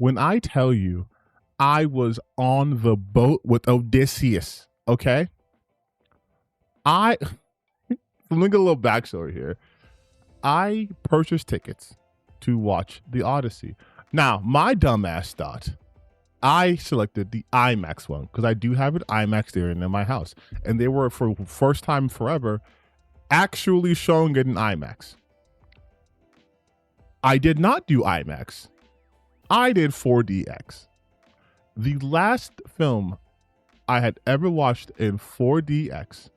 When I tell you I was on the boat with Odysseus, okay? Let me get a little backstory here. I purchased tickets to watch the Odyssey. Now, my dumbass thought I selected the IMAX one because I do have an IMAX theater in my house, and they were for first time forever actually showing it in IMAX. I did not do IMAX. I did 4DX. The last film I had ever watched in 4DX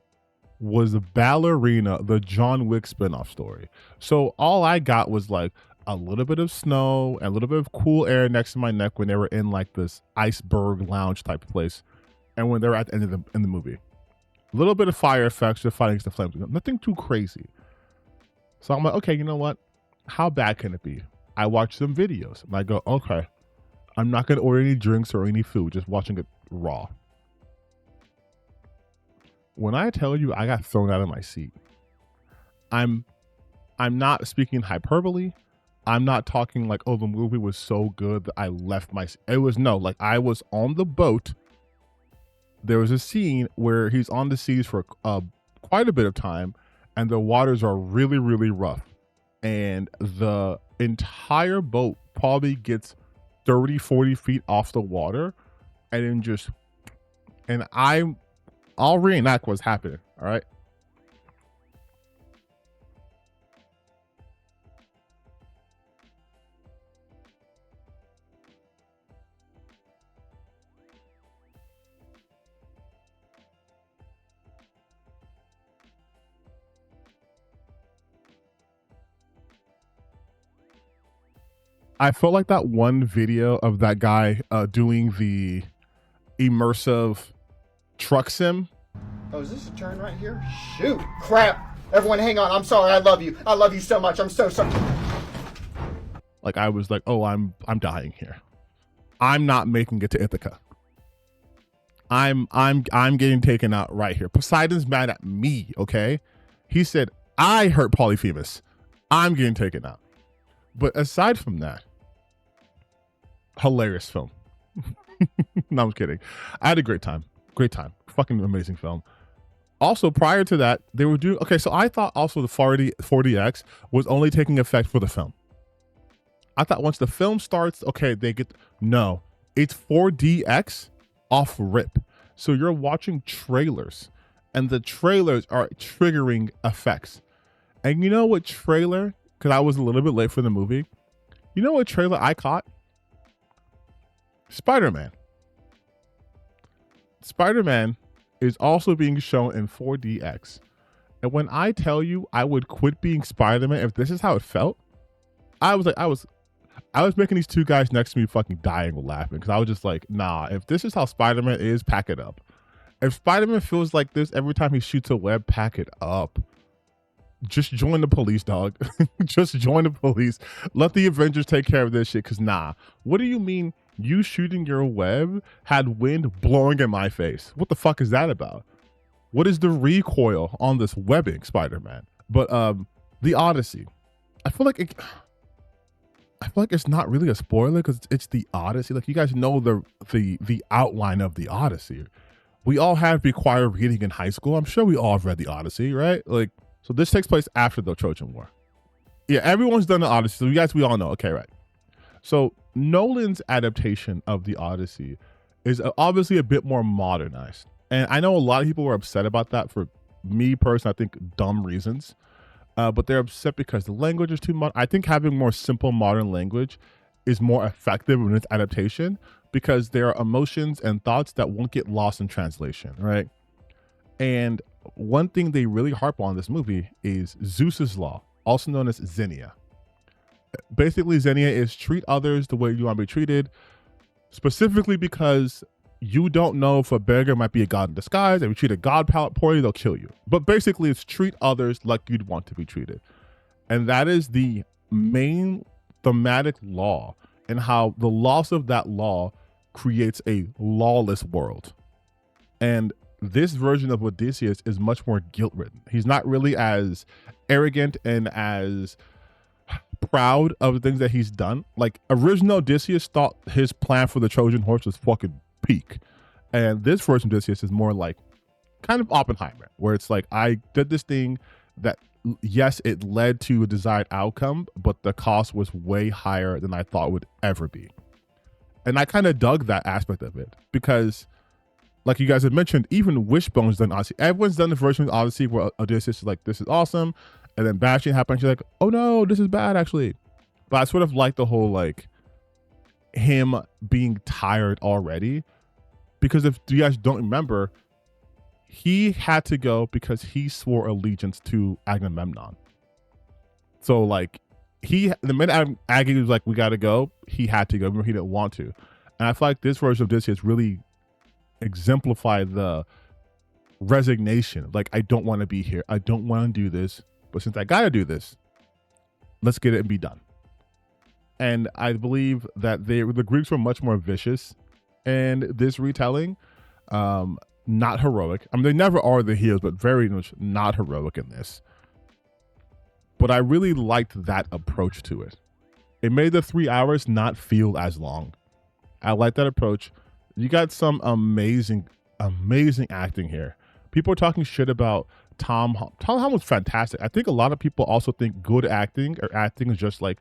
was Ballerina, the John Wick spinoff story. So all I got was like a little bit of snow and a little bit of cool air next to my neck when they were in like this iceberg lounge type of place, and when they were at the end of the movie. A little bit of fire effects, just fighting against the flames. Nothing too crazy. So I'm like, okay, you know what? How bad can it be? I watch some videos and I go, okay, I'm not gonna order any drinks or any food, just watching it raw. When I tell you I got thrown out of my seat, I'm not speaking hyperbole. I'm not talking like, oh, the movie was so good that I left my seat. It was no, like I was on the boat. There was a scene where he's on the seas for quite a bit of time, and the waters are really, really rough. And the entire boat probably gets 30, 40 feet off the water, and then I'll reenact what's happening, all right? I felt like that one video of that guy doing the immersive truck sim. Oh, is this a turn right here? Shoot, crap. Everyone hang on, I'm sorry, I love you. I love you so much, I'm so sorry. Like I was like, oh, I'm dying here. I'm not making it to Ithaca. I'm getting taken out right here. Poseidon's mad at me, okay? He said, I hurt Polyphemus. I'm getting taken out. But aside from that, hilarious film. No, I'm kidding. I had a great time. Great time. Fucking amazing film. Also, prior to that, they were doing, okay, so I thought also the 4DX was only taking effect for the film. I thought once the film starts, okay, no, it's 4DX off rip. So you're watching trailers, and the trailers are triggering effects. And you know what trailer, because I was a little bit late for the movie, you know what trailer I caught? Spider-Man. Spider-Man is also being shown in 4DX. And when I tell you I would quit being Spider-Man if this is how it felt, I was making these two guys next to me fucking dying laughing, because I was just like, nah, if this is how Spider-Man is, pack it up. If Spider-Man feels like this every time he shoots a web, pack it up. Just join the police, dog. Just join the police. Let the Avengers take care of this shit, because nah. What do you mean you shooting your web had wind blowing in my face? What the fuck is that about? What is the recoil on this webbing, Spider-Man? But the Odyssey, I feel like it's not really a spoiler because it's the Odyssey. Like, you guys know the outline of the Odyssey. We all have required reading in high school. I'm sure we all have read the Odyssey, right? Like, so this takes place after the Trojan War. Yeah, everyone's done the Odyssey. So you guys, we all know. Okay, right. So Nolan's adaptation of the Odyssey is obviously a bit more modernized. And I know a lot of people were upset about that. For me personally, I think dumb reasons. But they're upset because the language is too modern. I think having more simple modern language is more effective in its adaptation, because there are emotions and thoughts that won't get lost in translation, right? And one thing they really harp on in this movie is Zeus's law, also known as Xenia. Basically, Xenia is treat others the way you want to be treated, specifically because you don't know if a beggar might be a god in disguise. If you treat a god poorly, they'll kill you. But basically, it's treat others like you'd want to be treated. And that is the main thematic law, and how the loss of that law creates a lawless world. And this version of Odysseus is much more guilt-ridden. He's not really as arrogant and as proud of the things that he's done. Like, original Odysseus thought his plan for the Trojan horse was fucking peak. And this version of Odysseus is more like kind of Oppenheimer, where it's like, I did this thing that, yes, it led to a desired outcome, but the cost was way higher than I thought it would ever be. And I kind of dug that aspect of it because, like you guys had mentioned, even Wishbone's done Odyssey. Everyone's done the version of Odyssey where Odysseus is like, this is awesome. And then bad shit happens. She's like, oh no, this is bad actually. But I sort of like the whole, like, him being tired already. Because if you guys don't remember, he had to go because he swore allegiance to Agamemnon. So, like, the minute Aggie was like, we got to go, he had to go. Remember, he didn't want to. And I feel like this version of Odysseus really exemplified the resignation. Like, I don't want to be here. I don't want to do this. But since I got to do this, let's get it and be done. And I believe that the Greeks were much more vicious in this retelling. Not heroic. I mean, they never are the heroes, but very much not heroic in this. But I really liked that approach to it. It made the 3 hours not feel as long. I like that approach. You got some amazing acting here. People are talking shit about Tom Holland was fantastic. I think a lot of people also think good acting or acting is just like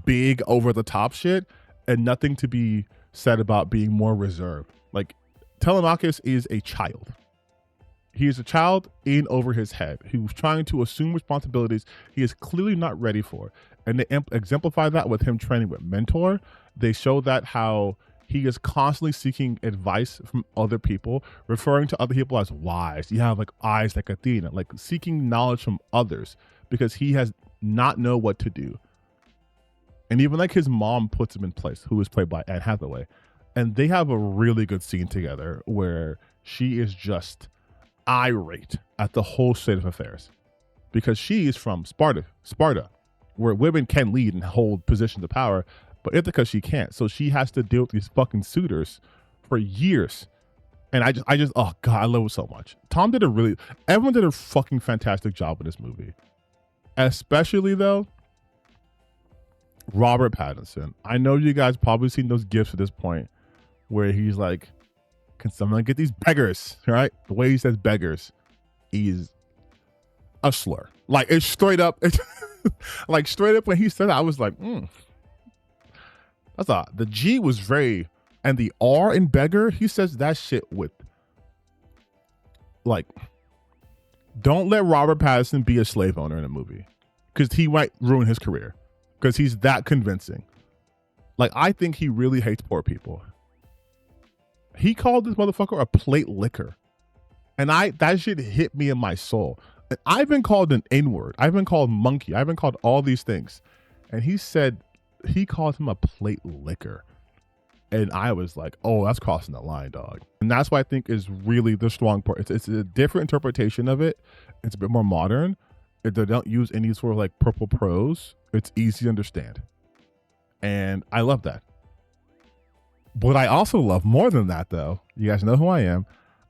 big over the top shit and nothing to be said about being more reserved. Like, Telemachus is a child. He is a child in over his head who's trying to assume responsibilities he is clearly not ready for. And they exemplify that with him training with Mentor. They show that how he is constantly seeking advice from other people, referring to other people as wise. You have like eyes like Athena, like seeking knowledge from others because he has not know what to do. And even like his mom puts him in place, who is played by Anne Hathaway. And they have a really good scene together where she is just irate at the whole state of affairs because she is from Sparta, where women can lead and hold positions of power, but Ithaca she can't. So she has to deal with these fucking suitors for years. And I just, oh God, I love it so much. Everyone did a fucking fantastic job with this movie. Especially though, Robert Pattinson. I know you guys probably seen those gifs at this point where he's like, can someone get these beggars, right? The way he says beggars is a slur. Like, it's straight up, like straight up when he said that, I was like, the G was very, and the R in beggar, he says that shit with, like, don't let Robert Pattinson be a slave owner in a movie because he might ruin his career because he's that convincing. Like, I think he really hates poor people. He called this motherfucker a plate licker. And that shit hit me in my soul. And I've been called an N-word. I've been called monkey. I've been called all these things. And he called him a plate licker. And I was like, oh, that's crossing the line, dog. And that's what I think is really the strong part. It's a different interpretation of it. It's a bit more modern. They don't use any sort of like purple prose. It's easy to understand. And I love that. What I also love more than that, though, you guys know who I am.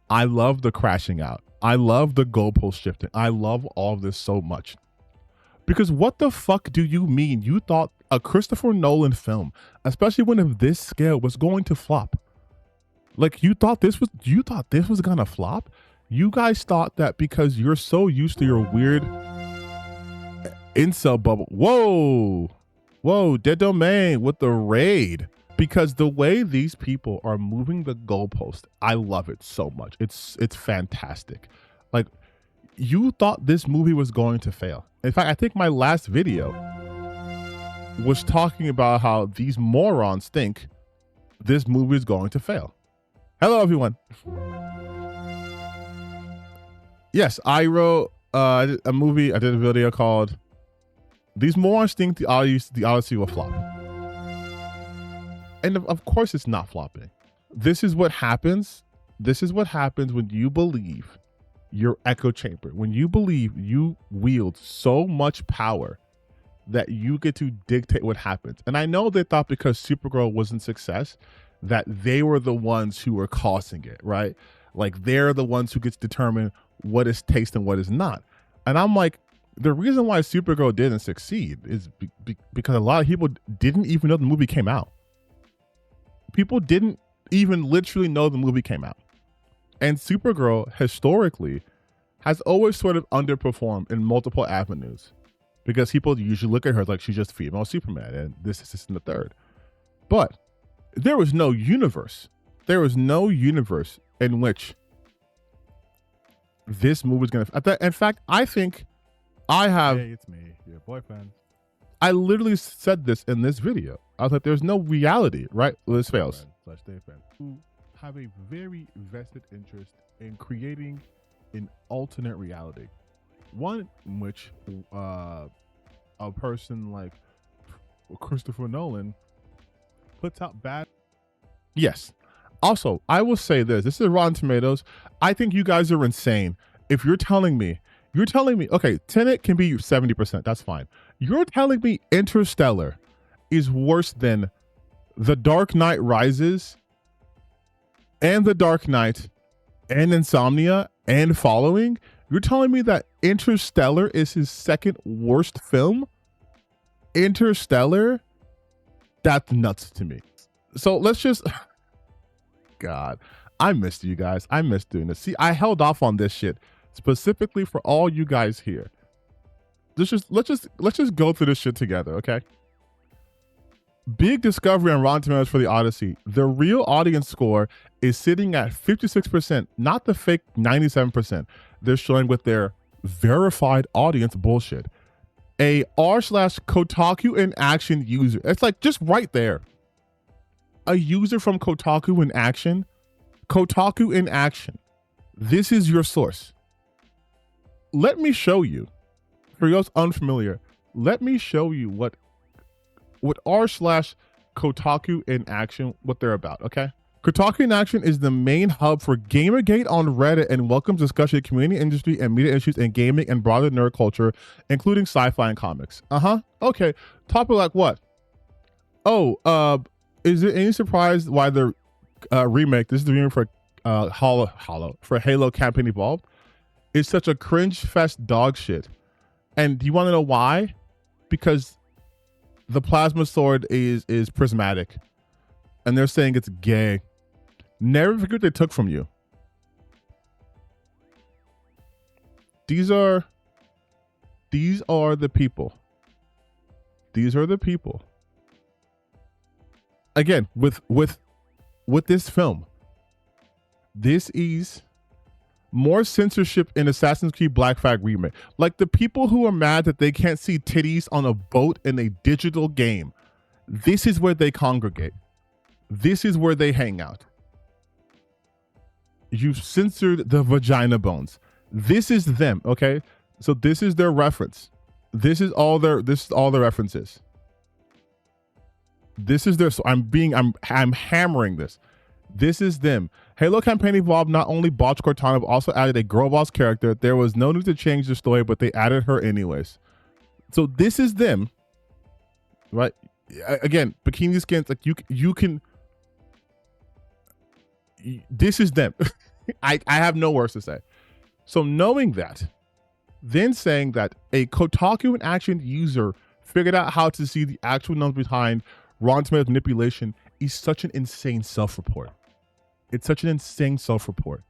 I love the crashing out. I love the goalpost shifting. I love all of this so much. Because what the fuck do you mean you thought a Christopher Nolan film, especially when of this scale, was going to flop? Like, you thought this was gonna flop? You guys thought that because you're so used to your weird incel bubble. Whoa, Dead Domain with the raid. Because the way these people are moving the goalpost, I love it so much. It's fantastic. Like, you thought this movie was going to fail. In fact, I think my last video was talking about how these morons think this movie is going to fail. Hello, everyone. Yes, I wrote a movie. I did a video called "These Morons Think the Odyssey Will Flop." And of course it's not flopping. This is what happens. This is what happens when you believe your echo chamber. When you believe you wield so much power that you get to dictate what happens. And I know they thought because Supergirl wasn't a success that they were the ones who were causing it, right? Like, they're the ones who gets to determine what is taste and what is not. And I'm like, the reason why Supergirl didn't succeed is because a lot of people didn't even know the movie came out. People didn't even literally know the movie came out. And Supergirl historically has always sort of underperformed in multiple avenues because people usually look at her like she's just female Superman and this and the third. But there was no universe. There was no universe in which this movie was going to... In fact, I think I have... Hey, it's me, your boyfriend. I literally said this in this video. I was like, there's no reality, right? Well, this fails. Stay friend. Who have a very vested interest in creating an alternate reality. One in which a person like Christopher Nolan puts out bad... Yes. Also, I will say this. This is Rotten Tomatoes. I think you guys are insane. If you're telling me, okay, Tenet can be 70%. That's fine. You're telling me Interstellar is worse than The Dark Knight Rises and The Dark Knight and Insomnia and Following? You're telling me that Interstellar is his second worst film? Interstellar? That's nuts to me. So let's just... God, I missed you guys. I missed doing this. See, I held off on this shit specifically for all you guys here. Let's just go through this shit together, okay? Big discovery on Rotten Tomatoes for the Odyssey. The real audience score is sitting at 56%, not the fake 97% they're showing with their verified audience bullshit. A r/Kotaku in action user. It's like just right there. A user from Kotaku in action. Kotaku in action. This is your source. Let me show you. For those unfamiliar, let me show you what r/Kotaku in action, what they're about, okay? Kotaku in action is the main hub for Gamergate on Reddit and welcomes discussion of community, industry, and media issues in gaming and broader nerd culture, including sci-fi and comics. Okay. Topic like what? Oh, is it any surprise why the remake, this is the remake for Halo Campaign Evolved, is such a cringe fest dog shit? And do you want to know why? Because the plasma sword is prismatic. And they're saying it's gay. Never forget what they took from you. These are the people. These are the people. Again, with this film, this is more censorship in Assassin's Creed Black Flag remake. Like the people who are mad that they can't see titties on a boat in a digital game. This is where they congregate. This is where they hang out. You've censored the vagina bones. This is them, okay? So this is their reference. This is all their references. This is their, so I'm hammering this. This is them. Halo Campaign Evolved not only botched Cortana, but also added a girl boss character. There was no need to change the story, but they added her anyways. So this is them, right? Again, bikini skins, like you can, this is them. I have no words to say. So knowing that, then saying that a Kotaku in action user figured out how to see the actual numbers behind Rotten Tomatoes manipulation is such an insane self-report. It's such an insane self-report.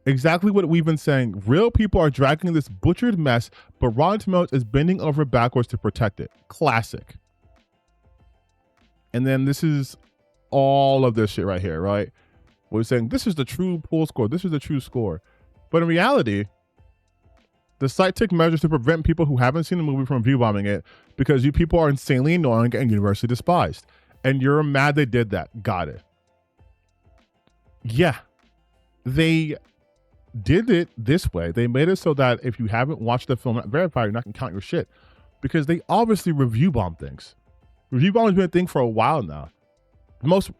Exactly what we've been saying. Real people are dragging this butchered mess, but Rotten Tomatoes is bending over backwards to protect it. Classic. And then this is all of this shit right here, right? We're saying this is the true poll score. This is the true score. But in reality, the site took measures to prevent people who haven't seen the movie from view bombing it because you people are insanely annoying and universally despised. And you're mad they did that. Got it. Yeah. They did it this way. They made it so that if you haven't watched the film, not verified, you're not going to count your shit. Because they obviously review bomb things. Review bomb has been a thing for a while now. The most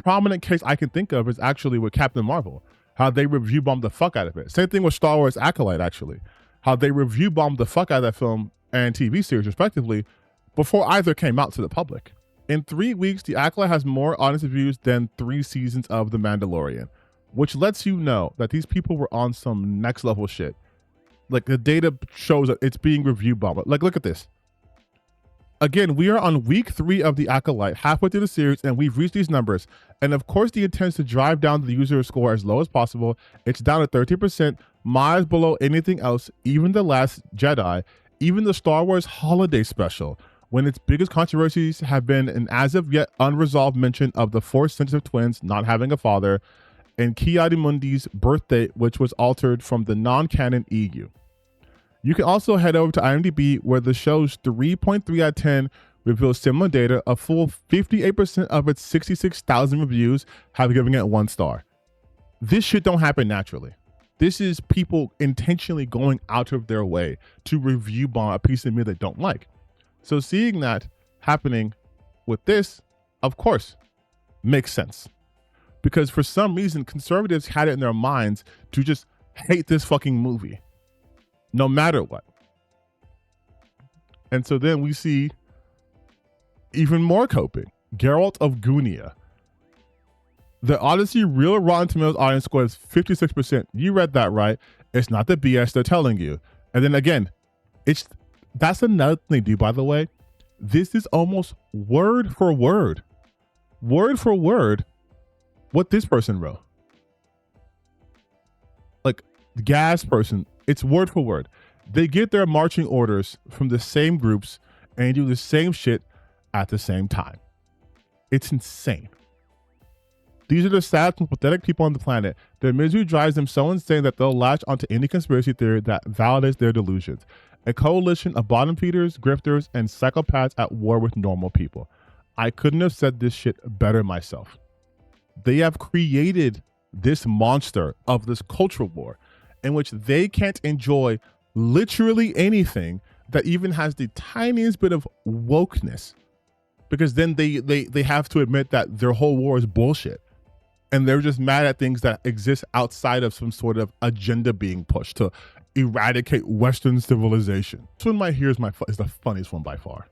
prominent case I can think of is actually with Captain Marvel. How they review bombed the fuck out of it. Same thing with Star Wars Acolyte, actually. How they review bombed the fuck out of that film and TV series, respectively, before either came out to the public. In 3 weeks, The Acolyte has more audience reviews than 3 seasons of The Mandalorian, which lets you know that these people were on some next level shit. Like the data shows that it's being review bombed. Like, look at this. Again, we are on week 3 of The Acolyte, halfway through the series, and we've reached these numbers. And of course, the intent is to drive down the user score as low as possible. It's down to 13%, miles below anything else, even The Last Jedi, even the Star Wars Holiday Special, when its biggest controversies have been an as of yet unresolved mention of the Force-sensitive twins not having a father, and Ki-Adi-Mundi's birthday, which was altered from the non-canon EU. You can also head over to IMDb, where the show's 3.3 out of 10 reveals similar data. A full 58% of its 66,000 reviews have given it 1 star. This shit don't happen naturally. This is people intentionally going out of their way to review bomb a piece of media they don't like. So seeing that happening with this, of course, makes sense. Because for some reason, conservatives had it in their minds to just hate this fucking movie, no matter what. And so then we see even more coping. Geralt of Gunia. The Odyssey real Rotten Tomatoes audience score is 56%. You read that right. It's not the BS they're telling you. And then again, that's another thing, dude, by the way. This is almost word for word what this person wrote. Like, the gas person, it's word for word. They get their marching orders from the same groups and do the same shit at the same time. It's insane. These are the sad and pathetic people on the planet. Their misery drives them so insane that they'll latch onto any conspiracy theory that validates their delusions. A coalition of bottom feeders, grifters, and psychopaths at war with normal people. I couldn't have said this shit better myself. They have created this monster of this cultural war in which they can't enjoy literally anything that even has the tiniest bit of wokeness, because then they have to admit that their whole war is bullshit. And they're just mad at things that exist outside of some sort of agenda being pushed to eradicate Western civilization. This one right here is the funniest one by far.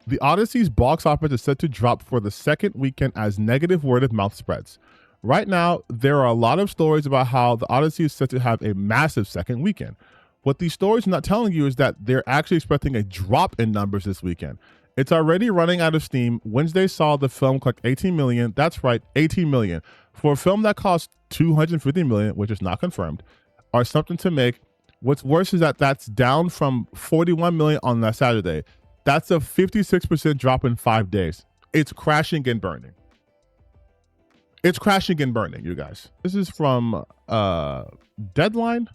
The Odyssey's box office is set to drop for the second weekend as negative word of mouth spreads. Right now, there are a lot of stories about how the Odyssey is set to have a massive second weekend. What these stories are not telling you is that they're actually expecting a drop in numbers this weekend. It's already running out of steam. Wednesday saw the film collect 18 million. That's right, 18 million. For a film that cost 250 million, which is not confirmed, or something to make. What's worse is that that's down from 41 million on that Saturday. That's a 56% drop in 5 days. It's crashing and burning. It's crashing and burning, you guys. This is from Deadline.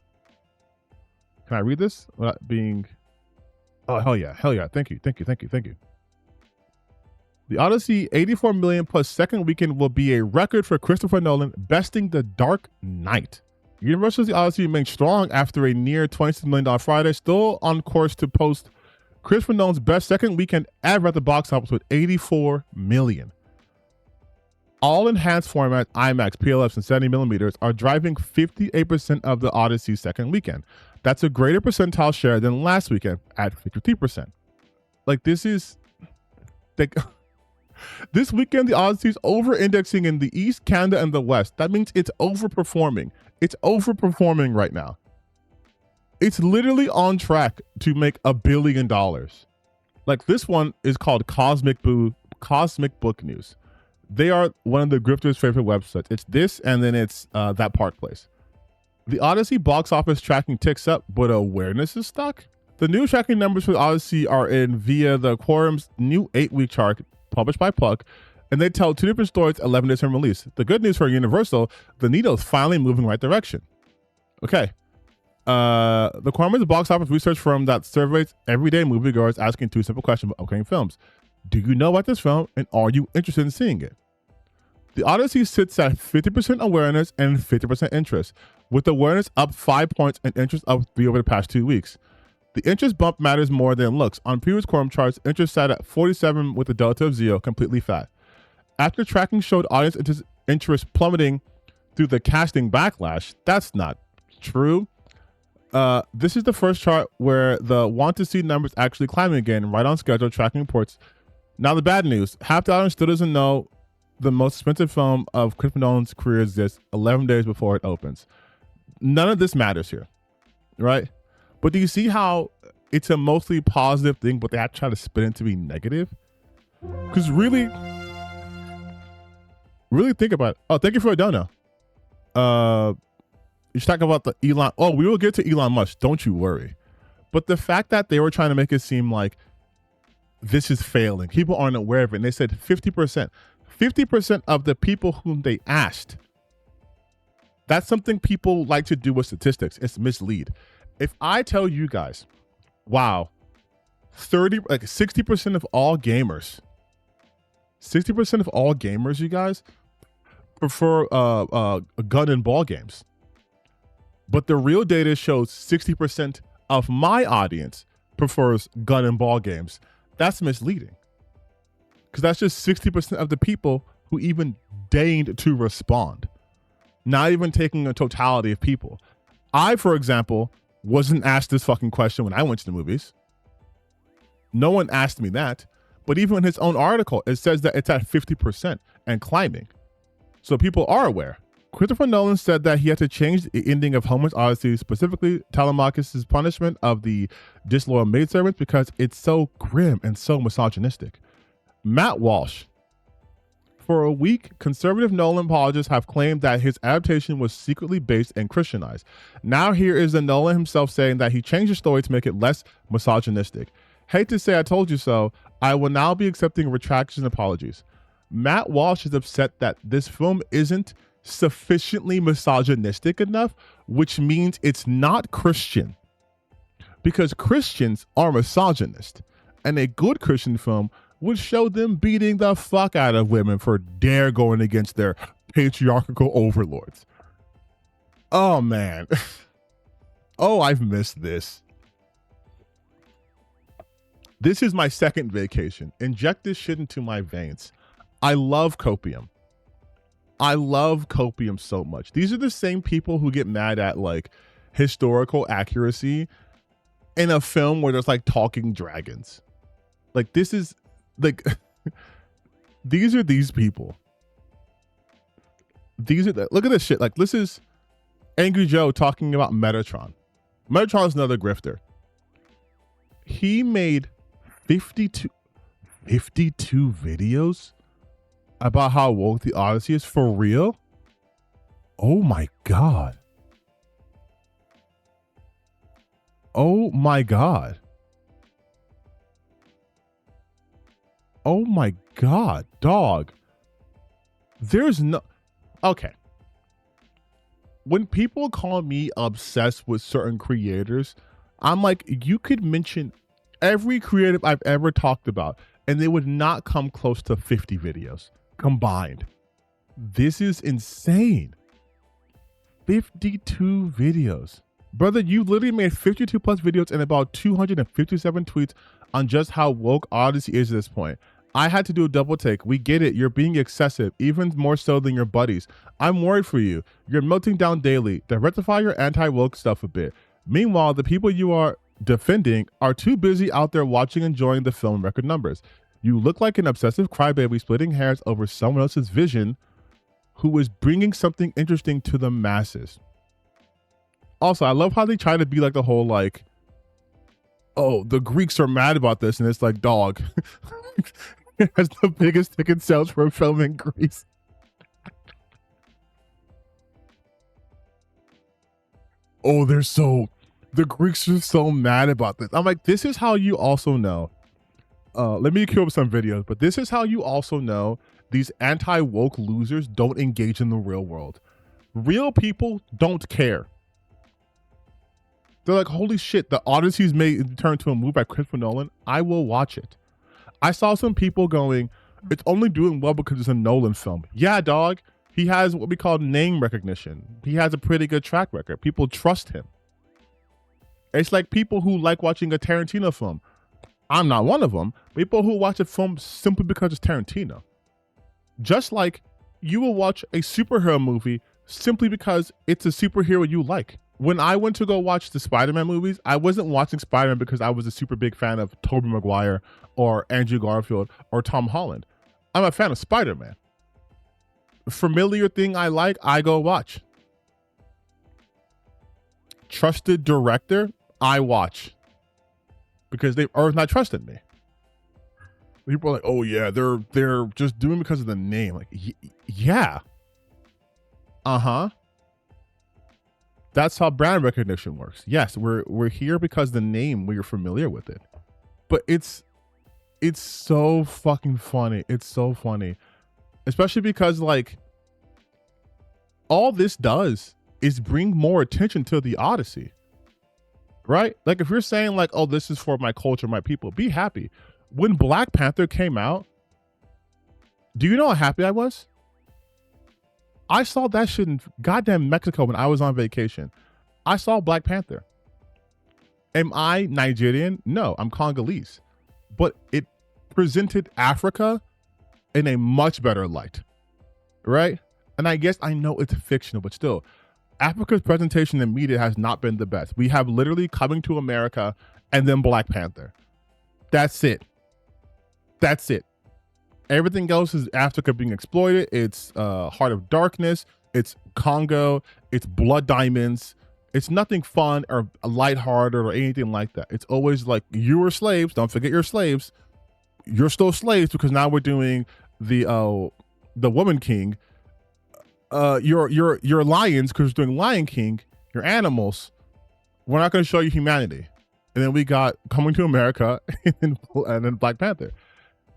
Can I read this without being... Oh, hell yeah. Hell yeah. Thank you. The Odyssey 84 million plus second weekend will be a record for Christopher Nolan, besting The Dark Knight. Universal's The Odyssey remains strong after a near $26 million Friday, still on course to post Christopher Nolan's best second weekend ever at the box office with 84 million. All enhanced format, IMAX, PLFs, and 70 millimeters are driving 58% of the Odyssey's second weekend. That's a greater percentile share than last weekend at 53%. Like, this is... This weekend, the Odyssey is over-indexing in the East, Canada, and the West. That means it's overperforming. It's overperforming right now. It's literally on track to make $1 billion. Like, this one is called Cosmic Book News. They are one of the grifters' favorite websites. It's this, and then it's That Park Place. The Odyssey box office tracking ticks up, but awareness is stuck. The new tracking numbers for the Odyssey are in via the Quorum's new 8-week chart published by Puck, and they tell two different stories 11 days from release. The good news for Universal, the needle is finally moving right direction. Okay. The Quorum is a box office research firm that surveys everyday moviegoers asking 2 simple questions about upcoming films. Do you know about this film, and are you interested in seeing it? The Odyssey sits at 50% awareness and 50% interest, with awareness up 5 points and interest up 3 over the past 2 weeks. The interest bump matters more than looks. On previous Quorum charts, interest sat at 47 with a delta of 0, completely flat. After tracking showed audience interest plummeting through the casting backlash, that's not true. This is the first chart where the want to see numbers actually climbing again, right on schedule, tracking reports. Now the bad news, half the audience still doesn't know the most expensive film of Christopher Nolan's career exists 11 days before it opens. None of this matters here, right? But do you see how it's a mostly positive thing, but they have to try to spin it to be negative? Because really think about it. Oh, thank you for a dono. You should talk about the Elon. Oh, we will get to Elon Musk. Don't you worry. But the fact that they were trying to make it seem like this is failing, people aren't aware of it. And they said 50%. 50% of the people whom they asked. That's something people like to do with statistics. It's mislead. If I tell you guys, wow, 60% of all gamers, 60% of all gamers, you guys, prefer gun and ball games. But the real data shows 60% of my audience prefers gun and ball games. That's misleading. Because that's just 60% of the people who even deigned to respond. Not even taking a totality of people. I, for example, wasn't asked this fucking question when I went to the movies. No one asked me that. But even in his own article, it says that it's at 50% and climbing. So people are aware. Christopher Nolan said that he had to change the ending of Homer's Odyssey, specifically Telemachus' punishment of the disloyal maidservants, because it's so grim and so misogynistic. Matt Walsh. For a week, conservative Nolan apologists have claimed that his adaptation was secretly based and Christianized. Now here is the Nolan himself saying that he changed the story to make it less misogynistic. Hate to say I told you so, I will now be accepting retractions and apologies. Matt Walsh is upset that this film isn't sufficiently misogynistic enough, which means it's not Christian. Because Christians are misogynist, and a good Christian film would show them beating the fuck out of women for dare going against their patriarchal overlords. Oh man. Oh, I've missed this. This is my second vacation. Inject this shit into my veins. I love Copium. I love Copium so much. These are the same people who get mad at like historical accuracy in a film where there's like talking dragons. Like this is like these are these people. These are look at this shit. Like this is Angry Joe talking about Metatron. Metatron is another grifter. He made 52 videos about how woke the Odyssey is, for real? Oh my god. Oh my god. Oh my god, dog. There's no... Okay. When people call me obsessed with certain creators, I'm like, you could mention every creative I've ever talked about, and they would not come close to 50 videos combined. This is insane. 52 videos. Brother, you literally made 52 plus videos and about 257 tweets on just how woke Odyssey is at this point. I had to do a double take. We get it. You're being excessive, even more so than your buddies. I'm worried for you. You're melting down daily. Rectify your anti-woke stuff a bit. Meanwhile, the people you are defending are too busy out there watching and enjoying the film record numbers. You look like an obsessive crybaby splitting hairs over someone else's vision who is bringing something interesting to the masses. Also, I love how they try to be like the whole like, oh, the Greeks are mad about this, and it's like, dog. It has the biggest ticket sales for a film in Greece. Oh, the Greeks are so mad about this. I'm like, this is how you also know. Let me cue up some videos, but this is how you also know these anti-woke losers don't engage in the real world. Real people don't care. They're like, holy shit, the Odyssey's made turned to a movie by Christopher Nolan. I will watch it. I saw some people going, it's only doing well because it's a Nolan film. Yeah, dog. He has what we call name recognition. He has a pretty good track record. People trust him. It's like people who like watching a Tarantino film. I'm not one of them. People who watch a film simply because it's Tarantino. Just like you will watch a superhero movie simply because it's a superhero you like. When I went to go watch the Spider-Man movies, I wasn't watching Spider-Man because I was a super big fan of Tobey Maguire or Andrew Garfield or Tom Holland. I'm a fan of Spider-Man. Familiar thing I like, I go watch. Trusted director, I watch because they've earned my trust in me. People are like, oh yeah, they're just doing it because of the name. Like, yeah. Uh-huh. That's how brand recognition works. Yes, we're here because the name, we're familiar with it. But it's so fucking funny. It's so funny. Especially because like all this does is bring more attention to the Odyssey. Right? Like if you're saying like, oh, this is for my culture, my people, be happy. When Black Panther came out, do you know how happy I was? I saw that shit in goddamn Mexico when I was on vacation. I saw Black Panther. Am I Nigerian? No, I'm Congolese. But it presented Africa in a much better light, right? And I guess I know it's fictional, but still, Africa's presentation in media has not been the best. We have literally Coming to America and then Black Panther. That's it. That's it. Everything else is Africa being exploited. It's Heart of Darkness. It's Congo. It's Blood Diamonds. It's nothing fun or lighthearted or anything like that. It's always like, you were slaves. Don't forget your slaves. You're still slaves because now we're doing the Woman King. Your lions because we're doing Lion King. Your animals. We're not going to show you humanity. And then we got Coming to America and then Black Panther.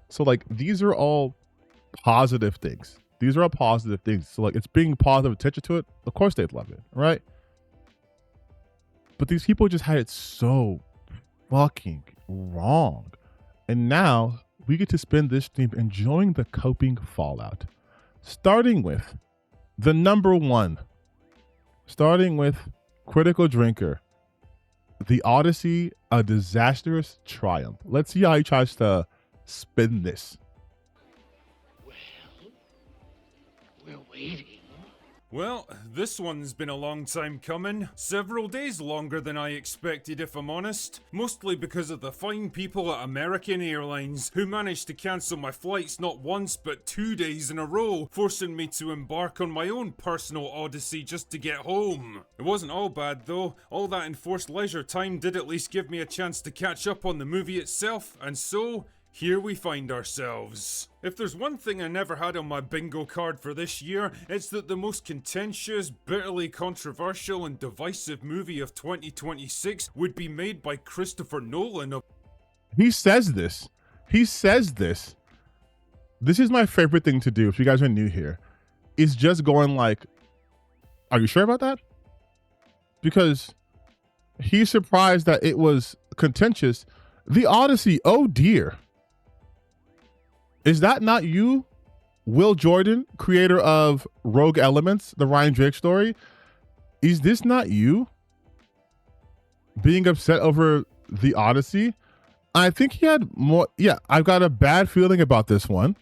So like these are all positive things. These are all positive things. So like it's being positive attention to it. Of course they'd love it, right? But these people just had it so fucking wrong. And now we get to spend this stream enjoying the coping fallout. Starting with the number one. Starting with Critical Drinker. The Odyssey, a disastrous triumph. Let's see how he tries to spin this. Well, we're waiting. Well, this one's been a long time coming. Several days longer than I expected, if I'm honest. Mostly because of the fine people at American Airlines, who managed to cancel my flights not once but 2 days in a row, forcing me to embark on my own personal odyssey just to get home. It wasn't all bad though. All that enforced leisure time did at least give me a chance to catch up on the movie itself, and so here we find ourselves. If there's one thing I never had on my bingo card for this year, it's that the most contentious, bitterly controversial and divisive movie of 2026 would be made by Christopher Nolan. He says this. He says this. This is my favorite thing to do if you guys are new here. Is just going like, are you sure about that? Because he's surprised that it was contentious. The Odyssey, oh dear. Is that not you, Will Jordan, creator of Rogue Elements, the Ryan Drake story? Is this not you being upset over the Odyssey? I think he had more. Yeah, I've got a bad feeling about this one.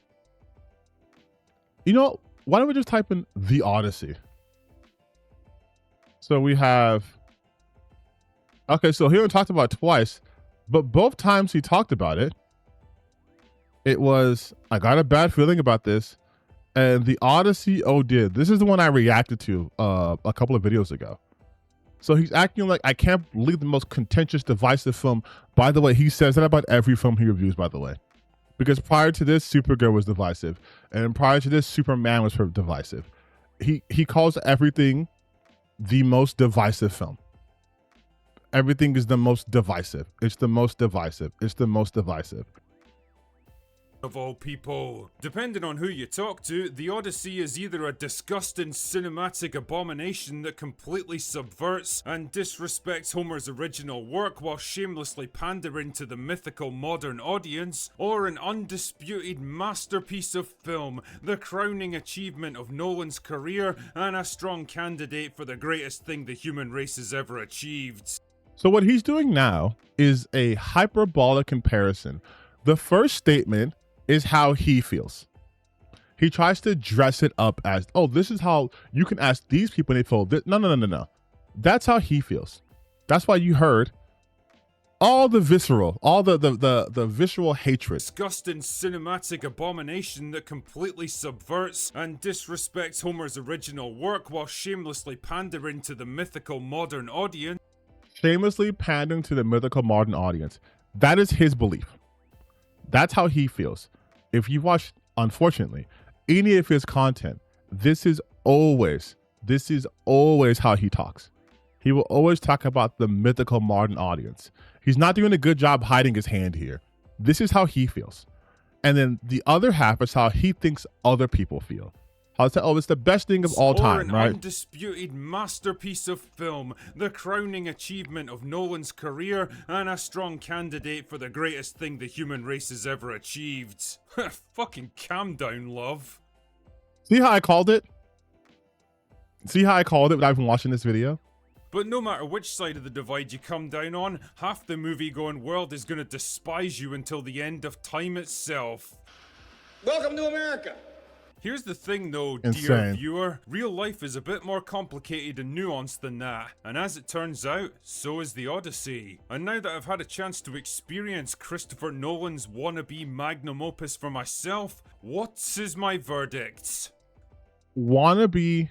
You know, why don't we just type in the Odyssey? So we have. Okay, so he only talked about it twice, but both times he talked about it, it was, I got a bad feeling about this, and the Odyssey, oh dear. This is the one I reacted to a couple of videos ago. So he's acting like, I can't believe the most contentious, divisive film. By the way, he says that about every film he reviews, by the way. Because prior to this, Supergirl was divisive. And prior to this, Superman was divisive. He calls everything the most divisive film. Everything is the most divisive. It's the most divisive. It's the most divisive. Of all people. Depending on who you talk to, the Odyssey is either a disgusting cinematic abomination that completely subverts and disrespects Homer's original work while shamelessly pandering to the mythical modern audience, or an undisputed masterpiece of film, the crowning achievement of Nolan's career and a strong candidate for the greatest thing the human race has ever achieved. So what he's doing now is a hyperbolic comparison. The first statement is how he feels. He tries to dress it up as, oh, this is how you can ask these people and they feel this. No. That's how he feels. That's why you heard all the visceral, all the visceral hatred. Disgusting cinematic abomination that completely subverts and disrespects Homer's original work while shamelessly pandering to the mythical modern audience. shamelessly pandering to the mythical modern audience. That is his belief. That's how he feels. If you watch, unfortunately, any of his content, this is always how he talks. He will always talk about the mythical modern audience. He's not doing a good job hiding his hand here. This is how he feels. And then the other half is how he thinks other people feel. How it's, oh, it's the best thing of all time, an right? Undisputed masterpiece of film, the crowning achievement of Nolan's career, and a strong candidate for the greatest thing the human race has ever achieved. Fucking calm down, love. See how I called it? See how I called it without even watching this video? But no matter which side of the divide you come down on, half the movie-going world is gonna despise you until the end of time itself. Welcome to America. Here's the thing though, dear Insane. viewer, real life is a bit more complicated and nuanced than that, and as it turns out, so is the Odyssey. And now that I've had a chance to experience Christopher Nolan's wannabe magnum opus for myself, what is my verdict? Wannabe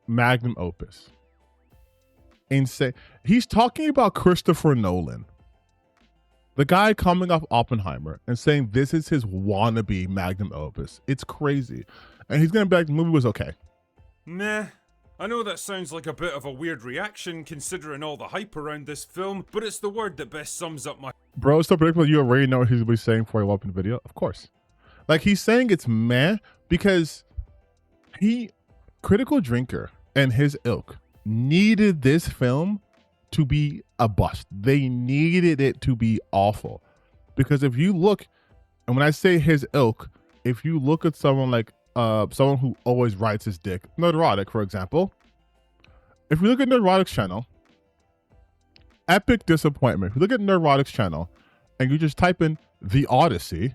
magnum opus. Insane. He's talking about Christopher Nolan. The guy coming off Oppenheimer and saying this is his wannabe magnum opus. It's crazy. And he's going to be like, the movie was okay. Meh. I know that sounds like a bit of a weird reaction considering all the hype around this film, but it's the word that best sums up my... Bro, it's so predictable. You already know what he's going to be saying before you open the video. Of course. Like, he's saying it's meh because Critical Drinker and his ilk needed this film to be a bust. They needed it to be awful. Because if you look, and when I say his ilk, if you look at someone like someone who always writes his dick, Neurotic, for example. If you look at Neurotic's channel, epic disappointment. If you look at Neurotic's channel and you just type in The Odyssey,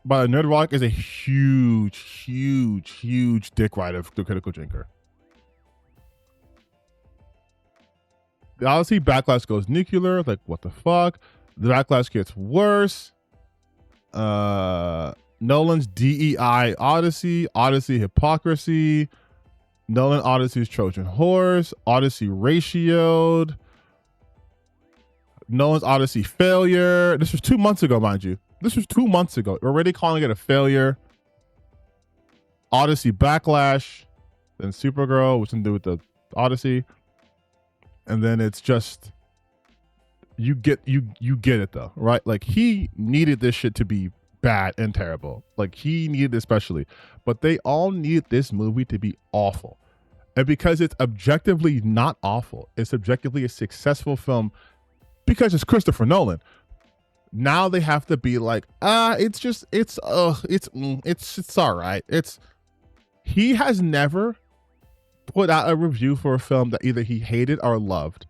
but Neurotic is a huge dick writer of the Critical Drinker. The Odyssey backlash goes nuclear. Like, what the fuck? The backlash gets worse. Nolan's DEI Odyssey. Odyssey hypocrisy. Nolan Odyssey's Trojan horse. Odyssey ratioed. Nolan's Odyssey failure. This was 2 months ago, mind you. This was 2 months ago. We're already calling it a failure. Odyssey backlash. Then Supergirl, which can do with the Odyssey. And then it's just you get it though, right? Like, he needed this shit to be bad and terrible. Like, he needed it especially. But they all need this movie to be awful. And because it's objectively not awful, it's objectively a successful film because it's Christopher Nolan. Now they have to be like, it's all right. He has never put out a review for a film that either he hated or loved,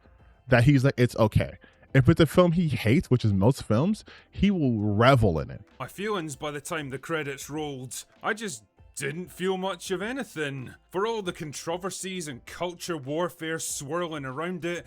that he's like, it's okay. If it's a film he hates, which is most films, he will revel in it. My feelings by the time the credits rolled, I just didn't feel much of anything. For all the controversies and culture warfare swirling around it,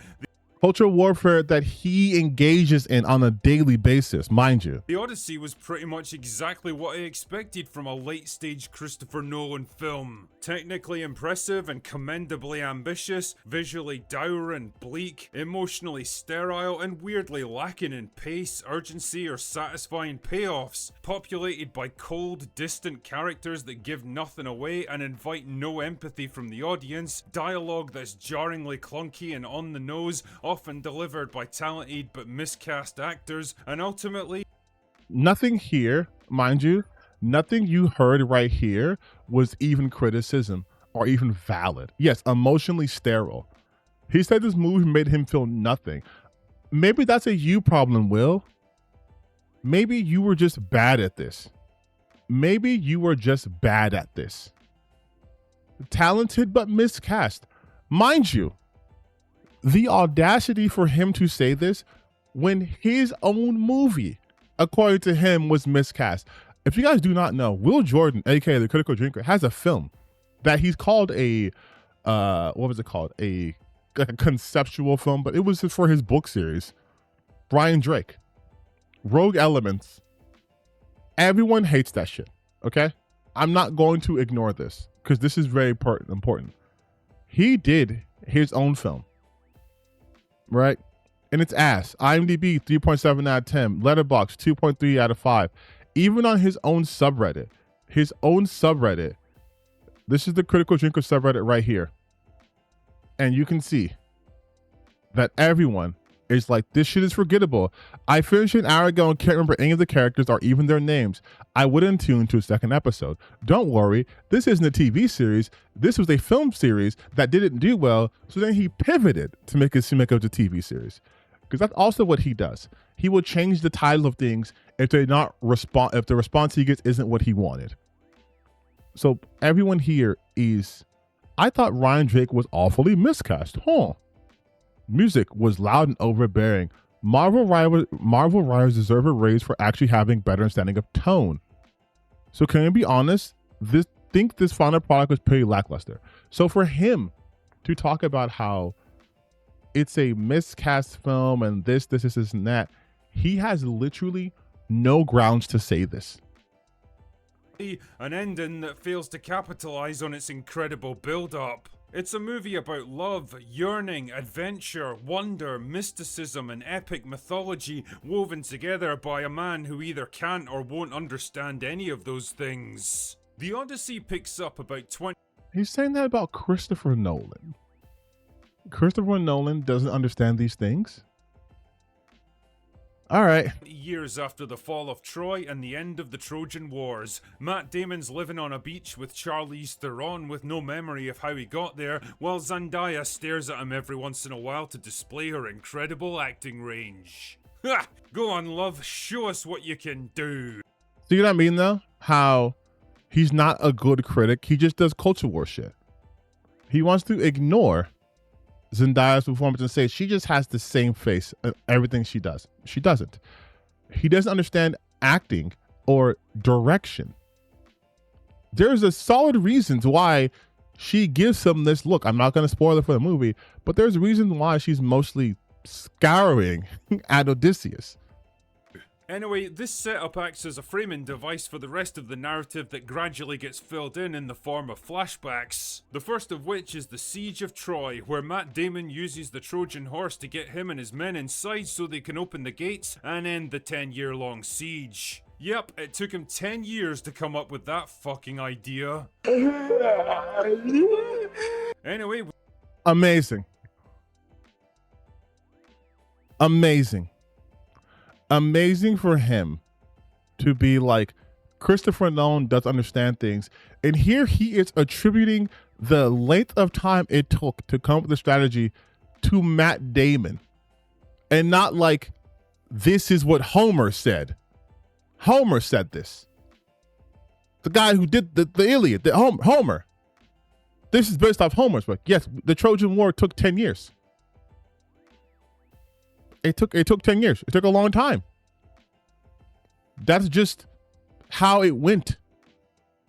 Cultural warfare that he engages in on a daily basis, mind you. The Odyssey was pretty much exactly what I expected from a late-stage Christopher Nolan film. Technically impressive and commendably ambitious, visually dour and bleak, emotionally sterile and weirdly lacking in pace, urgency or satisfying payoffs. Populated by cold, distant characters that give nothing away and invite no empathy from the audience. Dialogue that's jarringly clunky and on the nose, often delivered by talented but miscast actors, and ultimately... Nothing here, mind you, nothing you heard right here was even criticism or even valid. Yes, emotionally sterile. He said this movie made him feel nothing. Maybe that's a you problem, Will. Maybe you were just bad at this. Maybe you were just bad at this. Talented but miscast. Mind you, the audacity for him to say this when his own movie, according to him, was miscast. If you guys do not know, Will Jordan, aka the Critical Drinker, has a film that he's called a what was it called? A conceptual film, but it was for his book series. Brian Drake. Rogue Elements. Everyone hates that shit. Okay? I'm not going to ignore this because this is very important. He did his own film. Right? And it's ass. IMDb 3.7 out of 10. Letterboxd 2.3 out of 5. Even on his own subreddit, this is the Critical Drinker subreddit right here. And you can see that everyone is like, this shit is forgettable. I finished an hour ago and can't remember any of the characters or even their names. I wouldn't tune to a second episode. Don't worry, this isn't a TV series. This was a film series that didn't do well, so then he pivoted to make it seem like it was a TV series. Because that's also what he does. He will change the title of things if they're not if the response he gets isn't what he wanted. So everyone here is, I thought Ryan Drake was awfully miscast. Music was loud and overbearing. Marvel writers deserve a raise for actually having better understanding of tone. So can we be honest? Think this final product was pretty lackluster. So for him to talk about how it's a miscast film and this, and that, he has literally no grounds to say this. An ending that fails to capitalize on its incredible build-up. It's a movie about love, yearning, adventure, wonder, mysticism, and epic mythology woven together by a man who either can't or won't understand any of those things. The Odyssey picks up about 20 He's saying that about Christopher Nolan. Christopher Nolan doesn't understand these things? All right. years after the fall of Troy and the end of the Trojan Wars. Matt Damon's living on a beach with Charlize Theron with no memory of how he got there, while Zendaya stares at him every once in a while to display her incredible acting range. Ha! Go on, love, show us what you can do. See what I mean, though? How he's not a good critic. He just does culture war shit. He wants to ignore Zendaya's performance and say she just has the same face in everything she does. She doesn't. He doesn't understand acting or direction. There's a solid reasons why she gives him this look. I'm not going to spoil it for the movie, but there's a reason why she's mostly scouring at Odysseus. Anyway, this setup acts as a framing device for the rest of the narrative that gradually gets filled in the form of flashbacks. The first of which is the Siege of Troy, where Matt Damon uses the Trojan horse to get him and his men inside so they can open the gates and end the 10-year-long siege. Yep, it took him 10 years to come up with that fucking idea. Anyway. Amazing. Amazing. Amazing for him to be like, Christopher Nolan does understand things. And here he is attributing the length of time it took to come up with the strategy to Matt Damon. And not like, this is what Homer said. Homer said this. The guy who did the Iliad, Homer. This is based off Homer's book. Yes, the Trojan War took 10 years. It took 10 years. It took a long time. That's just how it went.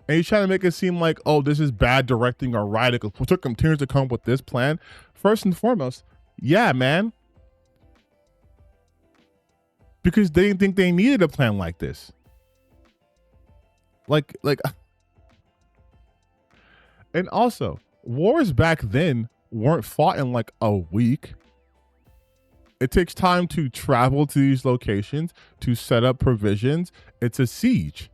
And he's trying to make it seem like, oh, this is bad directing or writing. It took him 10 years to come up with this plan. First and foremost, yeah, man. Because they didn't think they needed a plan like this. Like, and also, wars back then weren't fought in like a week. It takes time to travel to these locations, to set up provisions. It's a siege.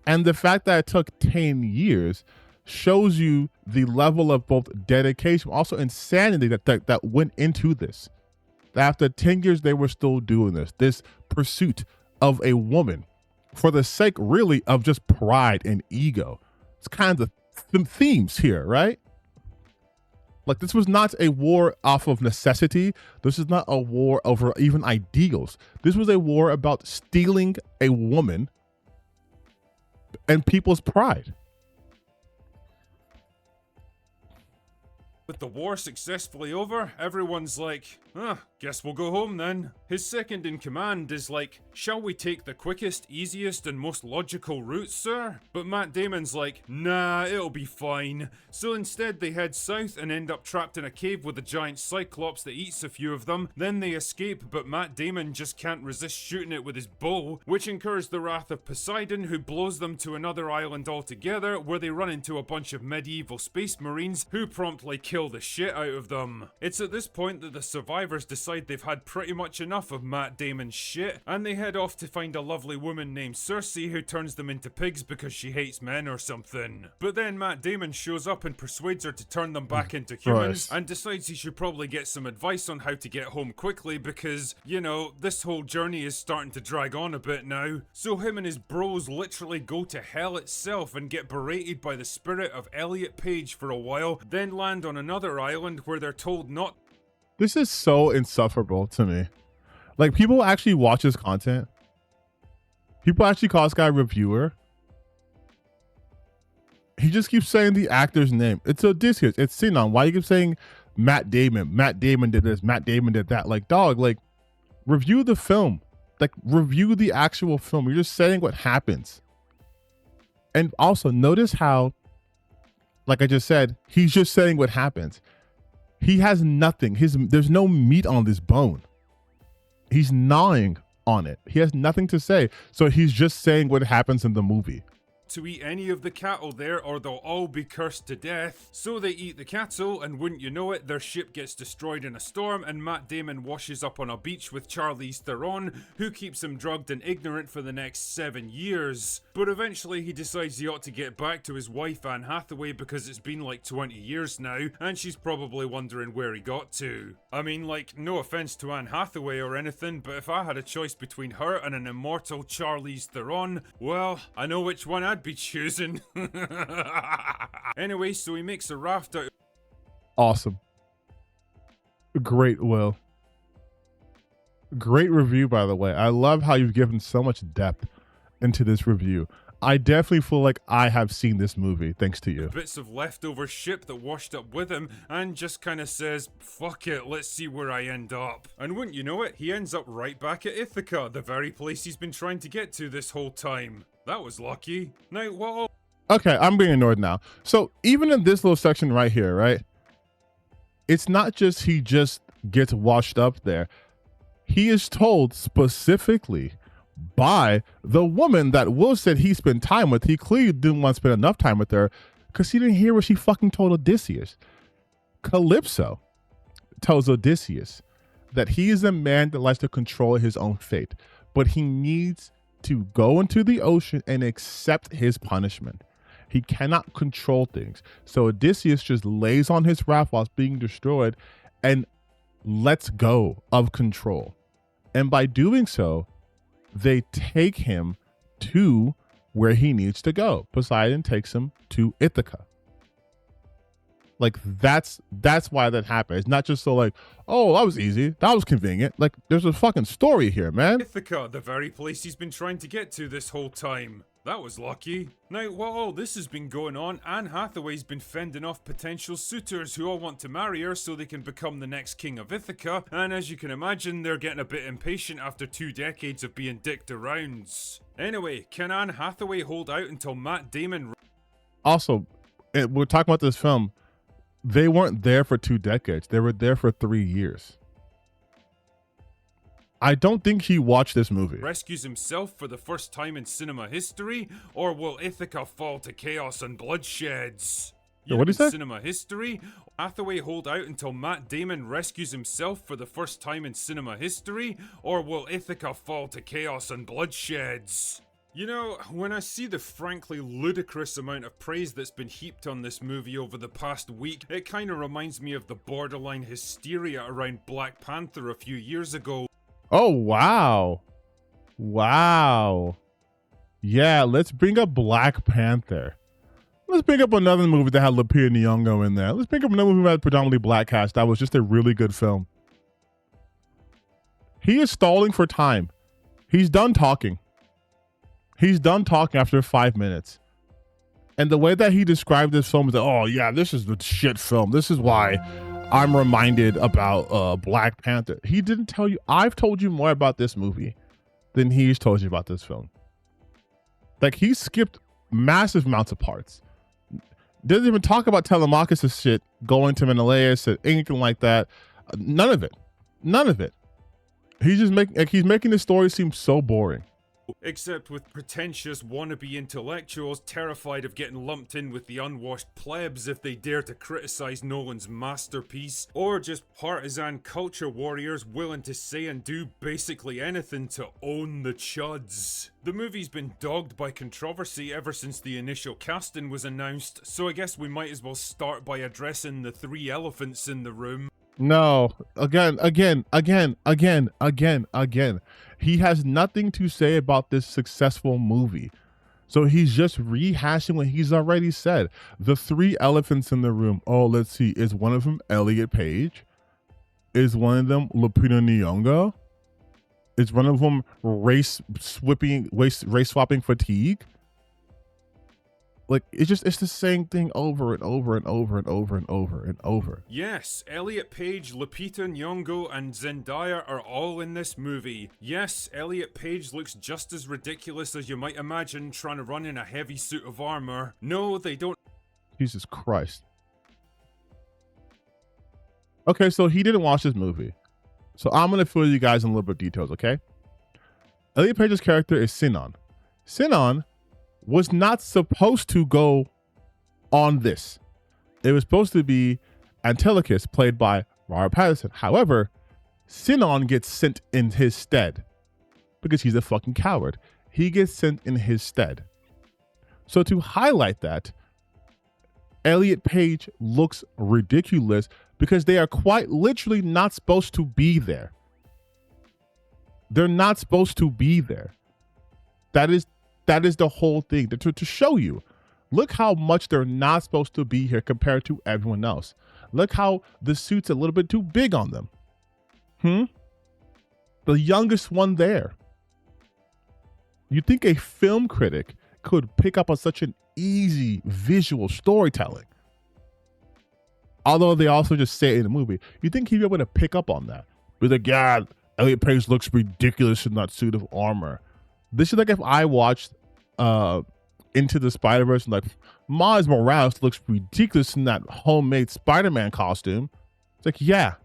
And the fact that it took 10 years shows you the level of both dedication, also insanity that went into this. That after 10 years, they were still doing this pursuit of a woman for the sake really of just pride and ego. It's kind of the themes here, right? Like, this was not a war off of necessity. This is not a war over even ideals. This was a war about stealing a woman and people's pride. With the war successfully over, everyone's like, Guess we'll go home then. His second in command is like, shall we take the quickest, easiest, and most logical route, sir? But Matt Damon's like, nah, it'll be fine. So instead they head south and end up trapped in a cave with a giant cyclops that eats a few of them. Then they escape, but Matt Damon just can't resist shooting it with his bow, which incurs the wrath of Poseidon, who blows them to another island altogether, where they run into a bunch of medieval space marines who promptly kill the shit out of them. It's at this point that the survivors decide they've had pretty much enough of Matt Damon's shit, and they head off to find a lovely woman named Cersei who turns them into pigs because she hates men or something. But then Matt Damon shows up and persuades her to turn them back into humans, and decides he should probably get some advice on how to get home quickly because, you know, this whole journey is starting to drag on a bit now. So him and his bros literally go to hell itself and get berated by the spirit of Elliot Page for a while, then land on another island where they're told not. This is so insufferable to me. Like, people actually watch his content. People actually call this guy a reviewer. He just keeps saying the actor's name. It's Odysseus. It's Sinon. Why you keep saying Matt Damon? Matt Damon did this. Matt Damon did that. Like, dog, like, review the film. Like, review the actual film. You're just saying what happens. And also, notice how, like I just said, he's just saying what happens. He has nothing. There's no meat on this bone. He's gnawing on it. He has nothing to say. So he's just saying what happens in the movie. To eat any of the cattle there or they'll all be cursed to death. So they eat the cattle, and wouldn't you know it, their ship gets destroyed in a storm, and Matt Damon washes up on a beach with Charlize Theron, who keeps him drugged and ignorant for the next 7 years. But eventually he decides he ought to get back to his wife Anne Hathaway because it's been like 20 years now, and she's probably wondering where he got to. I mean, like, no offense to Anne Hathaway or anything, but if I had a choice between her and an immortal Charlize Theron, well, I know which one I'd be choosing. Anyway, so he makes a raft out. Awesome. Great, Will. Great review, by the way. I love how you've given so much depth into this review. I definitely feel like I have seen this movie thanks to you. Bits of leftover ship that washed up with him and just kind of says, fuck it, let's see where I end up. And wouldn't you know it, he ends up right back at Ithaca, the very place he's been trying to get to this whole time. That was lucky. Now, what? Okay, I'm being annoyed now. So even in this little section right here, right? It's not just he just gets washed up there. He is told specifically by the woman that Will said he spent time with. He clearly didn't want to spend enough time with her because he didn't hear what she fucking told Odysseus. Calypso tells Odysseus that he is a man that likes to control his own fate, but he needs to go into the ocean and accept his punishment. He cannot control things. So Odysseus just lays on his raft while it's being destroyed and lets go of control. And by doing so, they take him to where he needs to go. Poseidon takes him to Ithaca. Like, that's why that happened. It's not just so like, oh, that was easy, that was convenient. Like, there's a fucking story here, man. Ithaca, the very place he's been trying to get to this whole time. That was lucky. Now, while all this has been going on, Anne Hathaway's been fending off potential suitors who all want to marry her so they can become the next king of Ithaca, and as you can imagine, they're getting a bit impatient after 2 decades of being dicked around. Anyway, can Anne Hathaway hold out until Matt Damon... Also, we're talking about this film. They weren't there for 2 decades. They were there for 3 years. I don't think he watched this movie. Rescues himself for the first time in cinema history, or will Ithaca fall to chaos and bloodsheds? What did he say? Cinema history. Hathaway hold out until Matt Damon rescues himself for the first time in cinema history, or will Ithaca fall to chaos and bloodsheds? You know, when I see the frankly ludicrous amount of praise that's been heaped on this movie over the past week, it kind of reminds me of the borderline hysteria around Black Panther a few years ago. Oh, wow. Wow. Yeah, let's bring up Black Panther. Let's bring up another movie that had Lupita Nyong'o in there. Let's bring up another movie that had predominantly black cast. That was just a really good film. He is stalling for time. He's done talking. He's done talking after 5 minutes. And the way that he described this film is that, oh yeah, this is the shit film. This is why I'm reminded about Black Panther. He didn't tell you. I've told you more about this movie than he's told you about this film. Like, he skipped massive amounts of parts. Doesn't even talk about Telemachus' shit going to Menelaus or anything like that. None of it. None of it. He's just making the story seem so boring. Except with pretentious wannabe intellectuals terrified of getting lumped in with the unwashed plebs if they dare to criticize Nolan's masterpiece, or just partisan culture warriors willing to say and do basically anything to own the chuds. The movie's been dogged by controversy ever since the initial casting was announced, so I guess we might as well start by addressing the three elephants in the room. No, again. He has nothing to say about this successful movie. So he's just rehashing what he's already said. The three elephants in the room. Oh, let's see. Is one of them Elliot Page? Is one of them Lupita Nyong'o? Is one of them race swapping fatigue? Like, it's the same thing over and over and over and over and over and over. Yes, Elliot Page, Lupita Nyong'o, and Zendaya are all in this movie. Yes, Elliot Page looks just as ridiculous as you might imagine trying to run in a heavy suit of armor. No, they don't. Jesus Christ. Okay, so he didn't watch this movie. So I'm going to fill you guys in a little bit of details, okay? Elliot Page's character is Sinon. Sinon was not supposed to go on this. It was supposed to be Antilochus, played by Robert Pattinson. However, Sinon gets sent in his stead because he's a fucking coward. He gets sent in his stead. So to highlight that, Elliot Page looks ridiculous because they are quite literally not supposed to be there. They're not supposed to be there. That is the whole thing, to show you. Look how much they're not supposed to be here compared to everyone else. Look how the suit's a little bit too big on them. The youngest one there. You think a film critic could pick up on such an easy visual storytelling? Although they also just say it in the movie. You think he'd be able to pick up on that? Be like, yeah, Elliot Page looks ridiculous in that suit of armor. This is like if I watched Into the Spider-Verse and like, Miles Morales looks ridiculous in that homemade Spider-Man costume. It's like, yeah,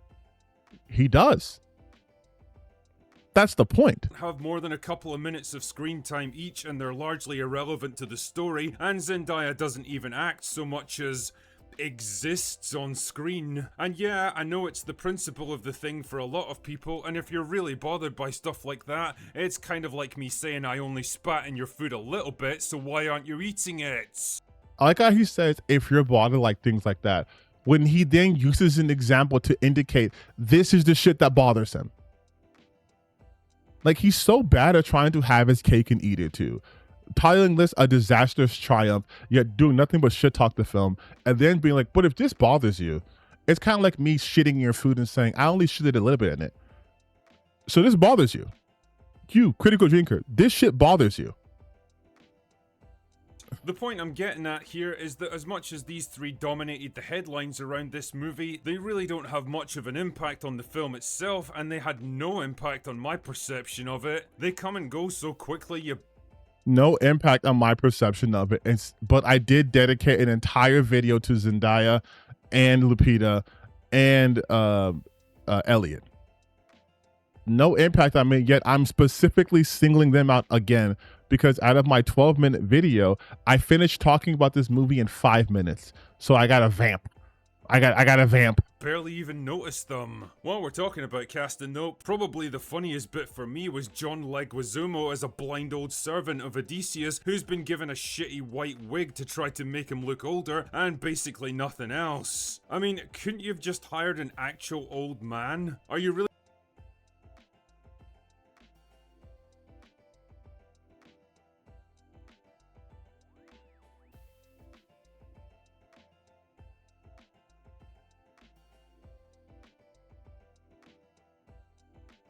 he does. That's the point. Have more than a couple of minutes of screen time each, and they're largely irrelevant to the story, and Zendaya doesn't even act so much as exists on screen. And yeah, I know it's the principle of the thing for a lot of people, and if you're really bothered by stuff like that, it's kind of like me saying I only spat in your food a little bit, so why aren't you eating it? I like how he says, if you're bothered like things like that, when he then uses an example to indicate this is the shit that bothers him. Like, he's so bad at trying to have his cake and eat it too. Titling this a disastrous triumph, yet doing nothing but shit talk the film, and then being like, but if this bothers you, it's kind of like me shitting in your food and saying, I only shitted a little bit in it. So this bothers you. You, critical drinker, this shit bothers you. The point I'm getting at here is that as much as these three dominated the headlines around this movie, they really don't have much of an impact on the film itself, and they had no impact on my perception of it. They come and go so quickly, you... No impact on my perception of it, but I did dedicate an entire video to Zendaya and Lupita and Elliot. No impact on me, yet I'm specifically singling them out again because out of my 12-minute video, I finished talking about this movie in 5 minutes. So I got a vamp. I got a vamp. Barely even noticed them. While we're talking about casting though, probably the funniest bit for me was John Leguizamo as a blind old servant of Odysseus who's been given a shitty white wig to try to make him look older and basically nothing else. I mean, couldn't you have just hired an actual old man? Are you really...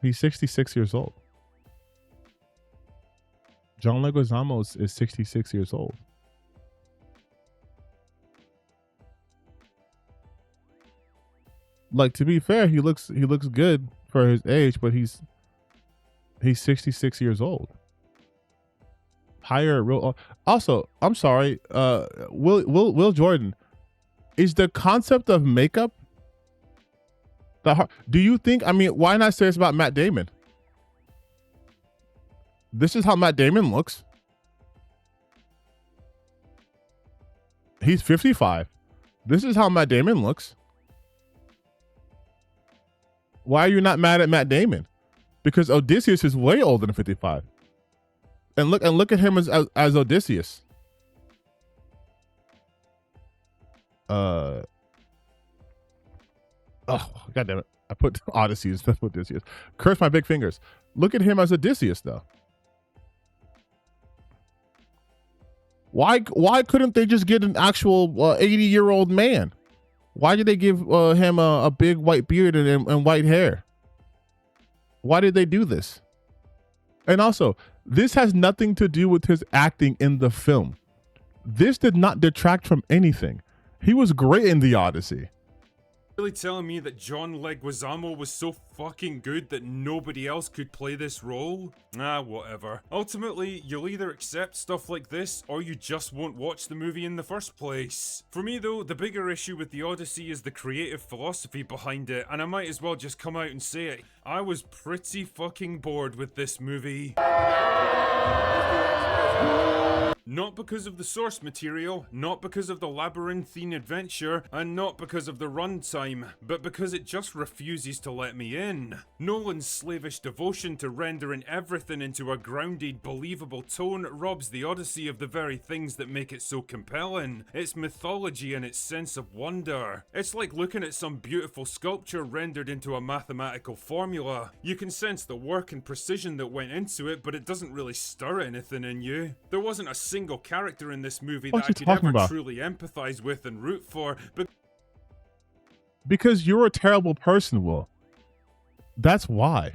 He's 66 years old. John Leguizamo is 66 years old. like, to be fair, he looks good for his age, but he's 66 years old. Hire real. Also, I'm sorry, Will Jordan, is the concept of makeup do you think? I mean, why not say it's about Matt Damon? This is how Matt Damon looks. He's 55. This is how Matt Damon looks. Why are you not mad at Matt Damon? Because Odysseus is way older than 55. And look at him as Odysseus. Oh, God damn it. I put Odyssey instead of Odysseus. Curse my big fingers. Look at him as Odysseus, though. Why couldn't they just get an actual 80-year-old man? Why did they give him a big white beard and white hair? Why did they do this? And also, this has nothing to do with his acting in the film. This did not detract from anything. He was great in the Odyssey. Really telling me that John Leguizamo was so fucking good that nobody else could play this role? Ah, whatever. Ultimately, you'll either accept stuff like this, or you just won't watch the movie in the first place. For me though, the bigger issue with the Odyssey is the creative philosophy behind it, and I might as well just come out and say it. I was pretty fucking bored with this movie. Not because of the source material, not because of the labyrinthine adventure, and not because of the runtime, but because it just refuses to let me in. Nolan's slavish devotion to rendering everything into a grounded, believable tone robs the Odyssey of the very things that make it so compelling. Its mythology and its sense of wonder. It's like looking at some beautiful sculpture rendered into a mathematical formula. You can sense the work and precision that went into it, but it doesn't really stir anything in you. There wasn't a single character in this movie that I could ever truly empathize with and root for, but because you're a terrible person, Will. That's why.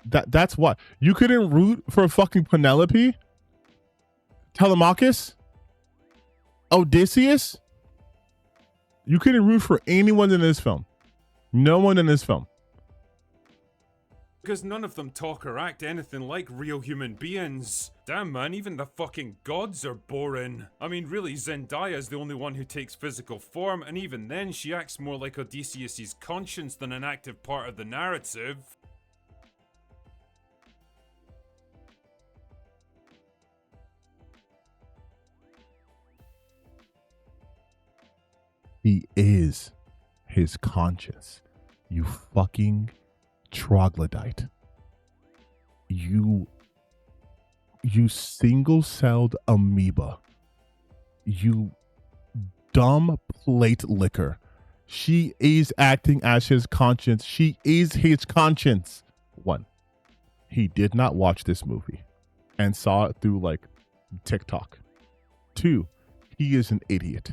That's why. You couldn't root for fucking Penelope, Telemachus, Odysseus. You couldn't root for anyone in this film. No one in this film. Because none of them talk or act anything like real human beings. Damn man, even the fucking gods are boring. I mean really, Zendaya's the only one who takes physical form, and even then she acts more like Odysseus' conscience than an active part of the narrative. He is his conscience. You fucking troglodyte. You single-celled amoeba. You dumb plate licker. She is acting as his conscience. She is his conscience. 1, he did not watch this movie and saw it through like TikTok. 2, he is an idiot.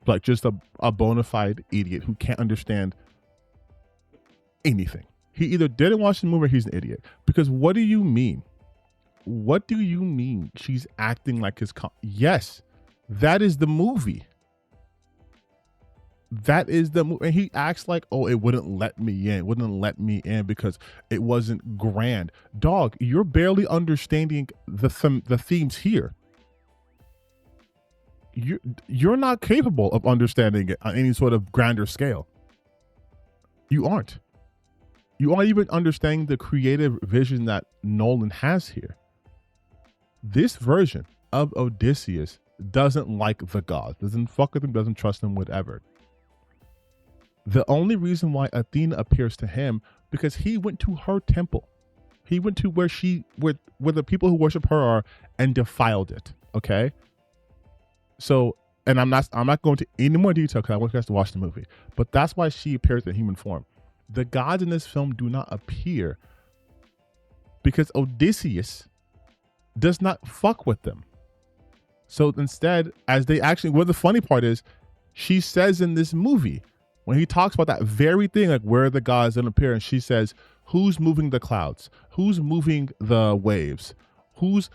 Like just a bona fide idiot who can't understand anything. He either didn't watch the movie or he's an idiot. Because what do you mean? What do you mean she's acting like his yes, that is the movie. That is the movie. And he acts like, oh, it wouldn't let me in. It wouldn't let me in because it wasn't grand. Dog, you're barely understanding the themes here. You're not capable of understanding it on any sort of grander scale. You aren't. You aren't even understanding the creative vision that Nolan has here. This version of Odysseus doesn't like the gods, doesn't fuck with them, doesn't trust them, whatever. The only reason why Athena appears to him because he went to her temple. He went to where the people who worship her are and defiled it. Okay. So, and I'm not going to any more detail because I want you guys to watch the movie. But that's why she appears in human form. The gods in this film do not appear because Odysseus does not fuck with them. So instead, as they actually, what the funny part is, she says in this movie, when he talks about that very thing, like where the gods don't appear, and she says, who's moving the clouds? Who's moving the waves? Who's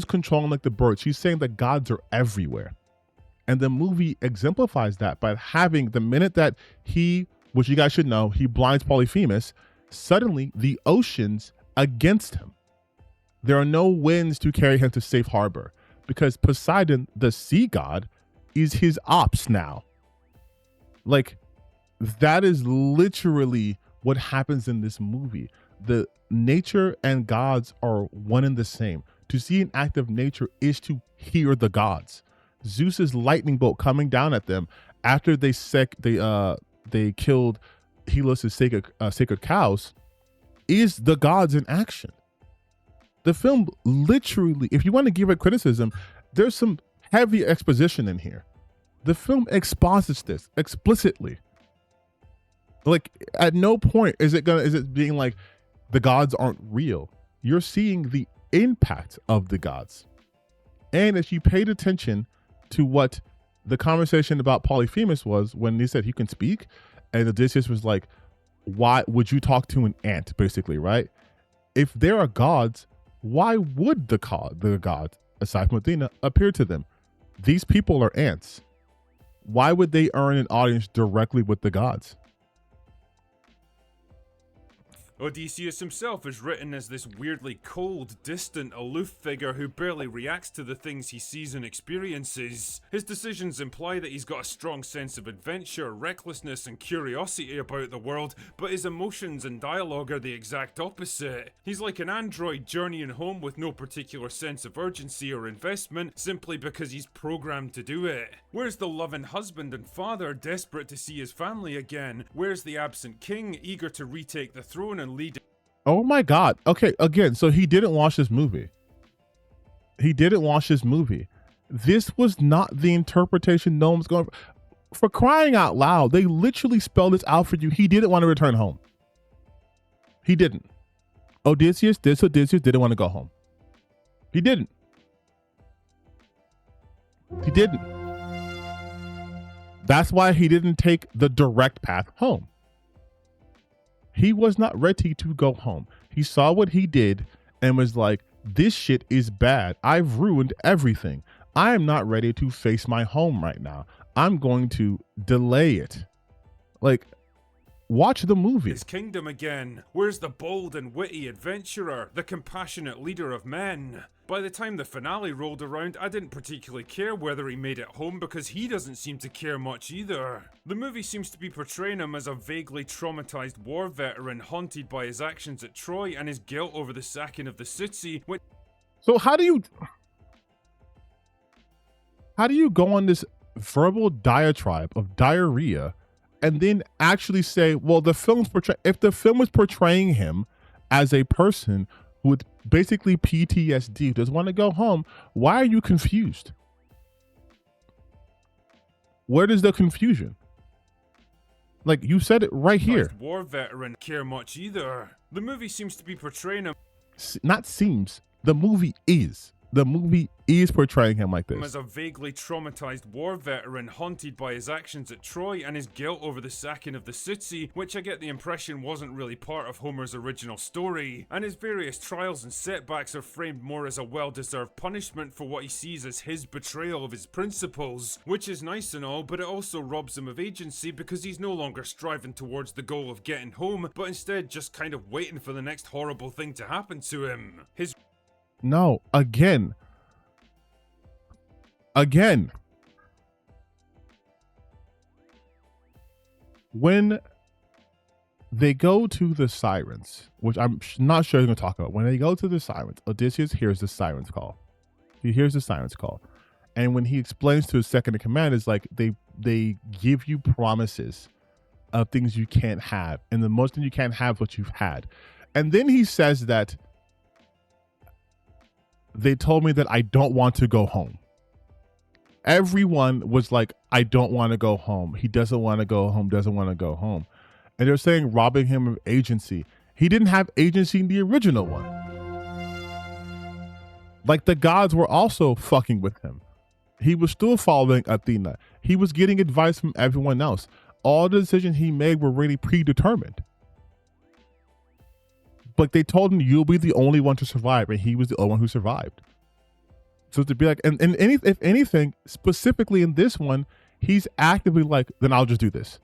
controlling like the birds? She's saying that gods are everywhere. And the movie exemplifies that by having the minute that he, which you guys should know, he blinds Polyphemus, suddenly the ocean's against him. There are no winds to carry him to safe harbor because Poseidon, the sea god, is his ops now. Like, that is literally what happens in this movie. The nature and gods are one and the same. To see an act of nature is to hear the gods. Zeus's lightning bolt coming down at them after they killed Helios' sacred cows is the gods in action. The film literally, if you want to give it criticism, there's some heavy exposition in here. The film exposits this explicitly. Like, at no point is it being like the gods aren't real. You're seeing the impact of the gods. And if you paid attention to what the conversation about Polyphemus was when they said he can speak, and Odysseus was like, why would you talk to an ant, basically, right? If there are gods, why would the gods, aside from Athena, appear to them? These people are ants. Why would they earn an audience directly with the gods? Odysseus himself is written as this weirdly cold, distant, aloof figure who barely reacts to the things he sees and experiences. His decisions imply that he's got a strong sense of adventure, recklessness, and curiosity about the world, but his emotions and dialogue are the exact opposite. He's like an android journeying home with no particular sense of urgency or investment, simply because he's programmed to do it. Where's the loving husband and father desperate to see his family again? Where's the absent king eager to retake the throne and lead? Oh my God. Okay, again, so he didn't watch this movie. He didn't watch this movie. This was not the interpretation no one's going for crying out loud. They literally spelled this out for you. He didn't want to return home. He didn't. Odysseus didn't want to go home. He didn't. He didn't. That's why he didn't take the direct path home. He was not ready to go home. He saw what he did and was like, this shit is bad. I've ruined everything. I am not ready to face my home right now. I'm going to delay it. Like, watch the movie. His kingdom again. Where's the bold and witty adventurer, the compassionate leader of men? By the time the finale rolled around, I didn't particularly care whether he made it home because he doesn't seem to care much either. The movie seems to be portraying him as a vaguely traumatized war veteran haunted by his actions at Troy and his guilt over the sacking of the city. So how do you go on this verbal diatribe of diarrhea and then actually say, well, if the film was portraying him as a person with basically PTSD, doesn't want to go home, why are you confused? Where does the confusion? Like, you said it right here. War veteran care much either. The movie seems to be portraying him. Not seems. The movie is. The movie is portraying him like this. As a vaguely traumatized war veteran haunted by his actions at Troy and his guilt over the sacking of the city, which I get the impression wasn't really part of Homer's original story. And his various trials and setbacks are framed more as a well-deserved punishment for what he sees as his betrayal of his principles, which is nice and all, but it also robs him of agency because he's no longer striving towards the goal of getting home, but instead just kind of waiting for the next horrible thing to happen to him. No, again. When they go to the sirens, which I'm not sure you're going to talk about, when they go to the sirens, Odysseus hears the sirens call. He hears the sirens call. And when he explains to his second in command, is like they give you promises of things you can't have. And the most thing you can't have is what you've had. And then he says that they told me that I don't want to go home. Everyone was like, I don't want to go home. He doesn't want to go home, doesn't want to go home. And they're saying robbing him of agency. He didn't have agency in the original one. Like, the gods were also fucking with him. He was still following Athena. He was getting advice from everyone else. All the decisions he made were really predetermined. But they told him, you'll be the only one to survive, and he was the only one who survived. So to be like, and any, if anything, specifically in this one, he's actively like, then I'll just do this.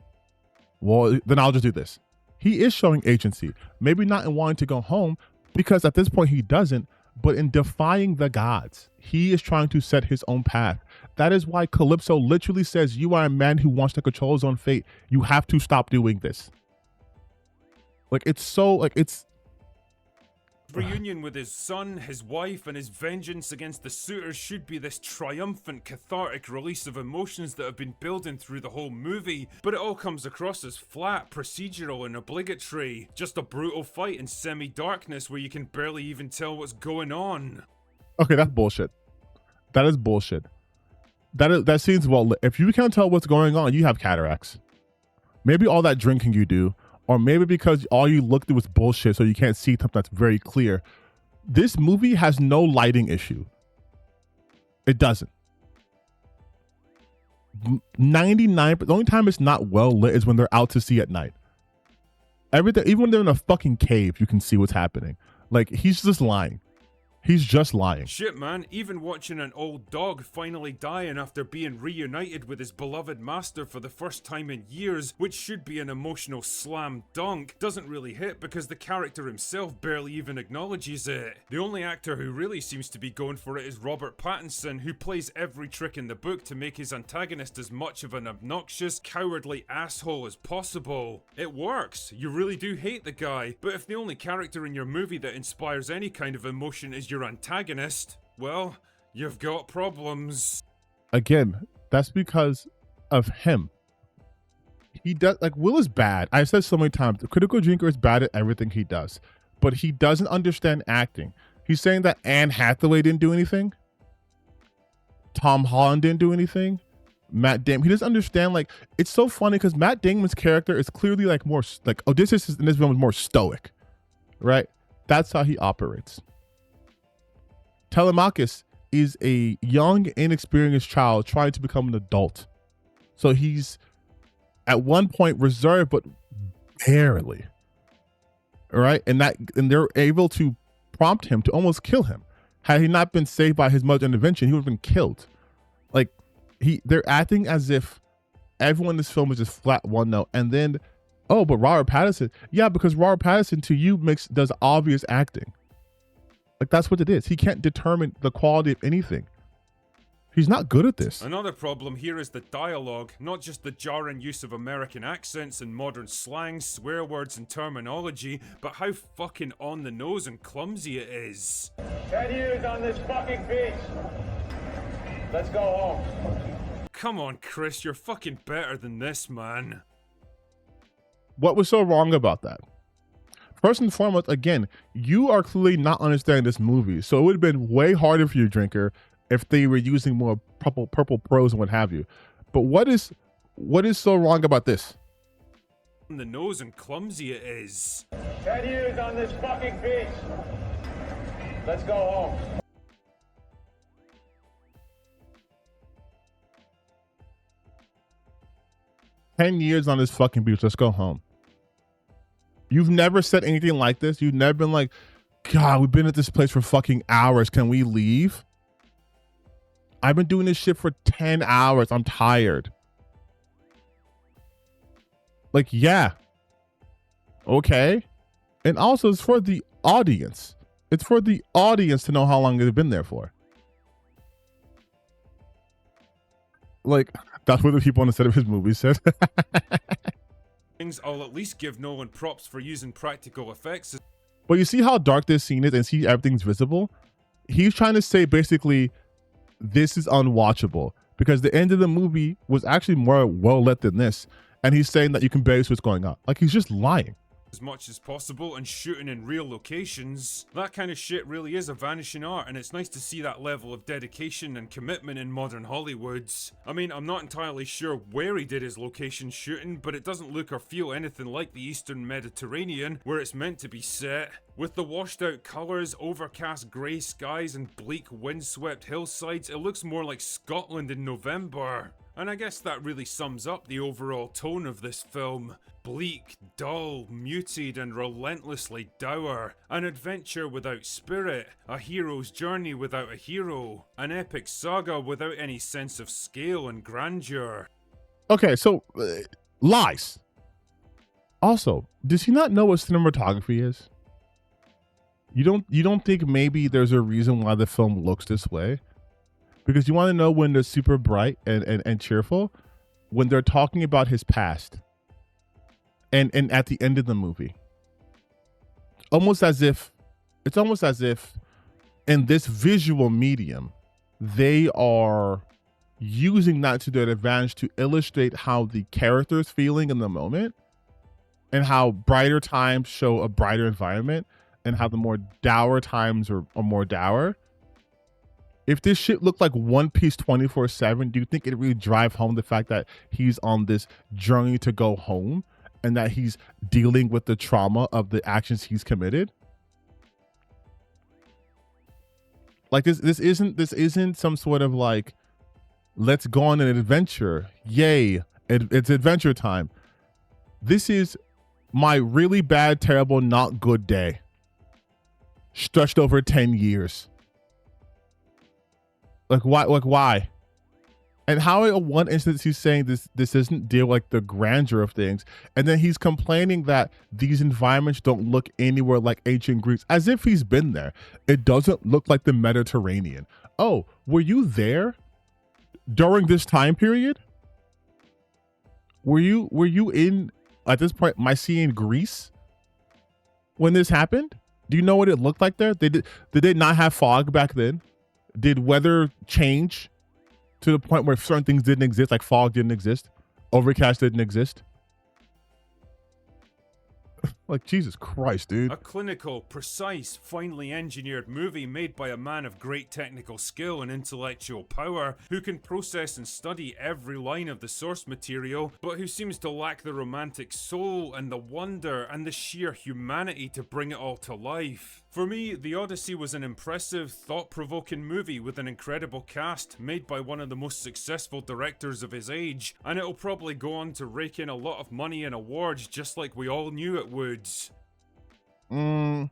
Well, then I'll just do this. He is showing agency, maybe not in wanting to go home, because at this point he doesn't, but in defying the gods. He is trying to set his own path. That is why Calypso literally says, you are a man who wants to control his own fate. You have to stop doing this. Like, it's so, like, it's... Reunion with his son, his wife, and his vengeance against the suitors should be this triumphant, cathartic release of emotions that have been building through the whole movie, but it all comes across as flat, procedural, and obligatory. Just a brutal fight in semi-darkness where you can barely even tell what's going on. Okay, that's bullshit. That is bullshit. That scene's well lit. If you can't tell what's going on, you have cataracts. Maybe all that drinking you do, or maybe because all you looked at was bullshit, so you can't see something that's very clear. This movie has no lighting issue. It doesn't. 99%. The only time it's not well lit is when they're out to sea at night. Everything, even when they're in a fucking cave, you can see what's happening. Like, he's just lying. He's just lying. Shit, man, even watching an old dog finally dying after being reunited with his beloved master for the first time in years, which should be an emotional slam dunk, doesn't really hit because the character himself barely even acknowledges it. The only actor who really seems to be going for it is Robert Pattinson, who plays every trick in the book to make his antagonist as much of an obnoxious, cowardly asshole as possible. It works. You really do hate the guy, but if the only character in your movie that inspires any kind of emotion is your antagonist, well, you've got problems. Again, that's because of him. He does, like, Will is bad. I've said so many times, the Critical Drinker is bad at everything he does, but he doesn't understand acting. He's saying that Anne Hathaway didn't do anything, Tom Holland didn't do anything, Matt Damon, he doesn't understand. Like, it's so funny because Matt Damon's character is clearly like more like Odysseus in this film is more stoic, right? That's how he operates. Telemachus is a young, inexperienced child trying to become an adult. So he's at one point reserved, but barely. Right? And they're able to prompt him to almost kill him. Had he not been saved by his mother's intervention, he would have been killed. Like, they're acting as if everyone in this film is just flat one note. And then, oh, but Robert Pattinson. Yeah, because Robert Pattinson to you does obvious acting. Like, that's what it is. He can't determine the quality of anything. He's not good at this. Another problem here is the dialogue, not just the jarring use of American accents and modern slang, swear words and terminology, but how fucking on the nose and clumsy it is. 10 years on this fucking beach. Let's go home. Come on, Chris, you're fucking better than this, man. What was so wrong about that? First and foremost, again, you are clearly not understanding this movie. So it would have been way harder for you, Drinker, if they were using more purple prose and what have you. But what is so wrong about this? On the nose and clumsy it is. 10 years on this fucking beach. Let's go home. "10 years on this fucking beach. Let's go home." You've never said anything like this. You've never been like, God, we've been at this place for fucking hours. Can we leave? I've been doing this shit for 10 hours. I'm tired. Like, yeah. Okay. And also, it's for the audience. It's for the audience to know how long they've been there for. Like, that's what the people on the set of his movie said. I'll at least give Nolan props for using practical effects. But you see how dark this scene is and see everything's visible? He's trying to say basically, this is unwatchable because the end of the movie was actually more well lit than this. And he's saying that you can barely see what's going on. Like, he's just lying. As much as possible and shooting in real locations. That kind of shit really is a vanishing art, and it's nice to see that level of dedication and commitment in modern Hollywood. I mean, I'm not entirely sure where he did his location shooting, but it doesn't look or feel anything like the Eastern Mediterranean, where it's meant to be set. With the washed out colours, overcast grey skies and bleak windswept hillsides, it looks more like Scotland in November. And I guess that really sums up the overall tone of this film. Bleak, dull, muted, and relentlessly dour. An adventure without spirit. A hero's journey without a hero. An epic saga without any sense of scale and grandeur. Okay, so lies. Also, does he not know what cinematography is? You don't think maybe there's a reason why the film looks this way? Because you want to know when they're super bright and cheerful, when they're talking about his past. And at the end of the movie. It's almost as if in this visual medium, they are using that to their advantage to illustrate how the character's feeling in the moment and how brighter times show a brighter environment and how the more dour times are more dour. If this shit looked like One Piece 24/7, do you think it really drive home the fact that he's on this journey to go home and that he's dealing with the trauma of the actions he's committed? Like this isn't some sort of like, let's go on an adventure. Yay, it's adventure time. This is my really bad, terrible, not good day. Stretched over 10 years. Like why? And how in one instance he's saying this doesn't deal like the grandeur of things, and then he's complaining that these environments don't look anywhere like ancient Greece, as if he's been there. It doesn't look like the Mediterranean. Oh, were you there during this time period? Were you in, at this point, Mycenaean Greece when this happened? Do you know what it looked like there? Did they not have fog back then? Did weather change to the point where certain things didn't exist, like fog didn't exist, overcast didn't exist? Like, Jesus Christ, dude. A clinical, precise, finely engineered movie made by a man of great technical skill and intellectual power who can process and study every line of the source material, but who seems to lack the romantic soul and the wonder and the sheer humanity to bring it all to life. For me, The Odyssey was an impressive, thought-provoking movie with an incredible cast, made by one of the most successful directors of his age, and it'll probably go on to rake in a lot of money and awards just like we all knew it would. I'm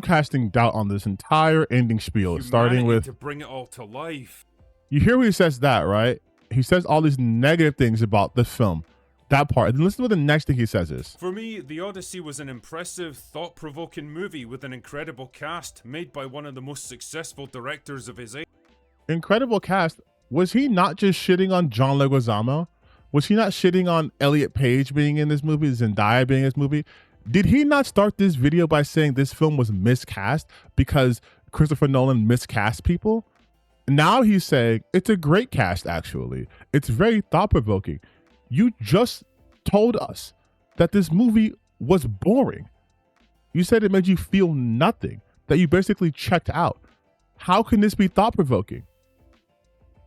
casting doubt on this entire ending spiel, starting with to bring it all to life. You hear when he says that, right? He says all these negative things about the film. That part. And listen to what the next thing he says is. For me, The Odyssey was an impressive, thought-provoking movie with an incredible cast, made by one of the most successful directors of his age. Incredible cast? Was he not just shitting on John Leguizamo? Was he not shitting on Elliot Page being in this movie, Zendaya being in this movie? Did he not start this video by saying this film was miscast because Christopher Nolan miscast people? Now he's saying it's a great cast, actually. It's very thought-provoking. You just told us that this movie was boring. You said it made you feel nothing, that you basically checked out. How can this be thought-provoking?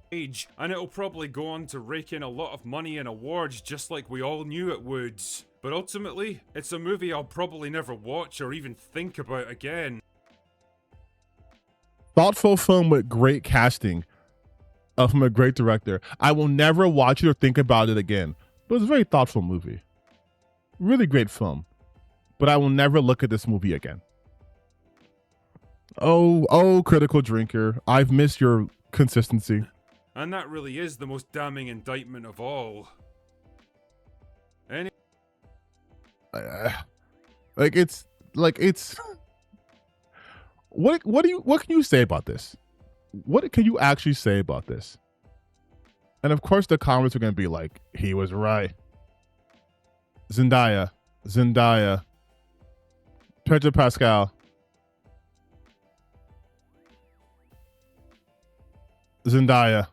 And it'll probably go on to rake in a lot of money and awards just like we all knew it would. But ultimately, it's a movie I'll probably never watch or even think about again. Thoughtful film with great casting from a great director. I will never watch it or think about it again. But it's a very thoughtful movie. Really great film. But I will never look at this movie again. Oh, critical drinker. I've missed your consistency. And that really is the most damning indictment of all. What can you say about this? What can you actually say about this? And of course the comments are going to be like, he was right. Zendaya, Pedro Pascal, Zendaya.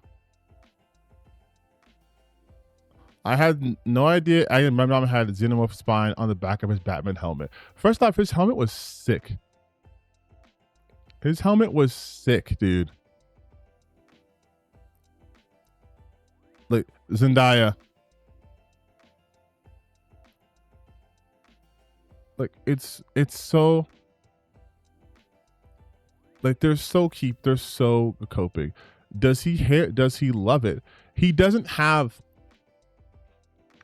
I had no idea. I didn't remember had a xenomorph spine on the back of his Batman helmet. First off, his helmet was sick. His helmet was sick, dude. Like, Zendaya. Like, it's so... Like, they're so coping. Does he love it? He doesn't have.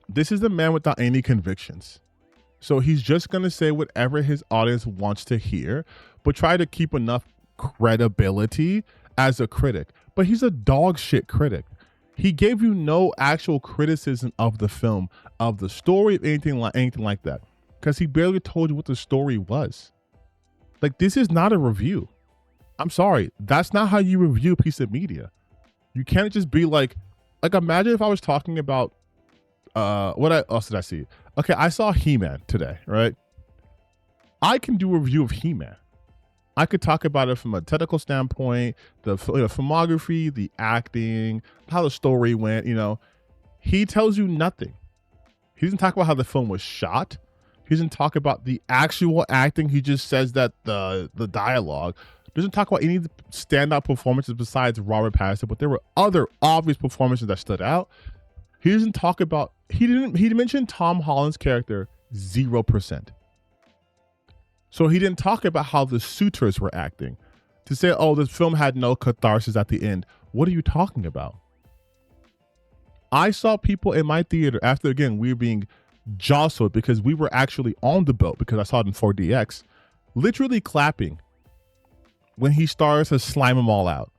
This is a man without any convictions. So he's just going to say whatever his audience wants to hear, but try to keep enough credibility as a critic. But he's a dog shit critic. He gave you no actual criticism of the film, of the story, of anything like that, because he barely told you what the story was. Like, this is not a review. I'm sorry. That's not how you review a piece of media. You can't just be like imagine if I was talking about what else did I see? Okay, I saw He-Man today, right? I can do a review of He-Man. I could talk about it from a technical standpoint, the filmography, the acting, how the story went, He tells you nothing. He doesn't talk about how the film was shot. He doesn't talk about the actual acting. He just says that the dialogue. Doesn't talk about any of the standout performances besides Robert Pattinson, but there were other obvious performances that stood out. He doesn't talk about, he mentioned Tom Holland's character 0%. So he didn't talk about how the suitors were acting. To say, oh, this film had no catharsis at the end. What are you talking about? I saw people in my theater after, again, we were being jostled because we were actually on the boat because I saw it in 4DX, literally clapping when he starts to slime them all out.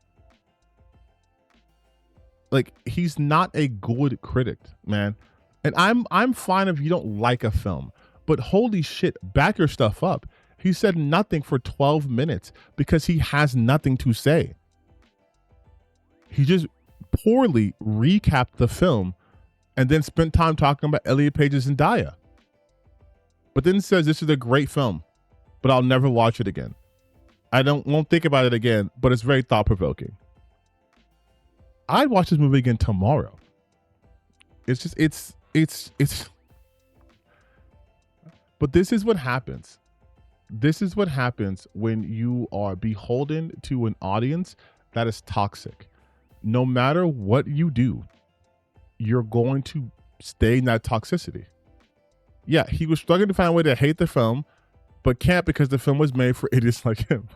Like, he's not a good critic, man. And I'm fine if you don't like a film, but holy shit, back your stuff up. He said nothing for 12 minutes because he has nothing to say. He just poorly recapped the film and then spent time talking about Elliot Page's Zendaya. But then says this is a great film, but I'll never watch it again. I won't think about it again, but it's very thought-provoking. I'd watch this movie again tomorrow. It's just, it's. But this is what happens. This is what happens when you are beholden to an audience that is toxic. No matter what you do, you're going to stay in that toxicity. Yeah, he was struggling to find a way to hate the film, but can't because the film was made for idiots like him.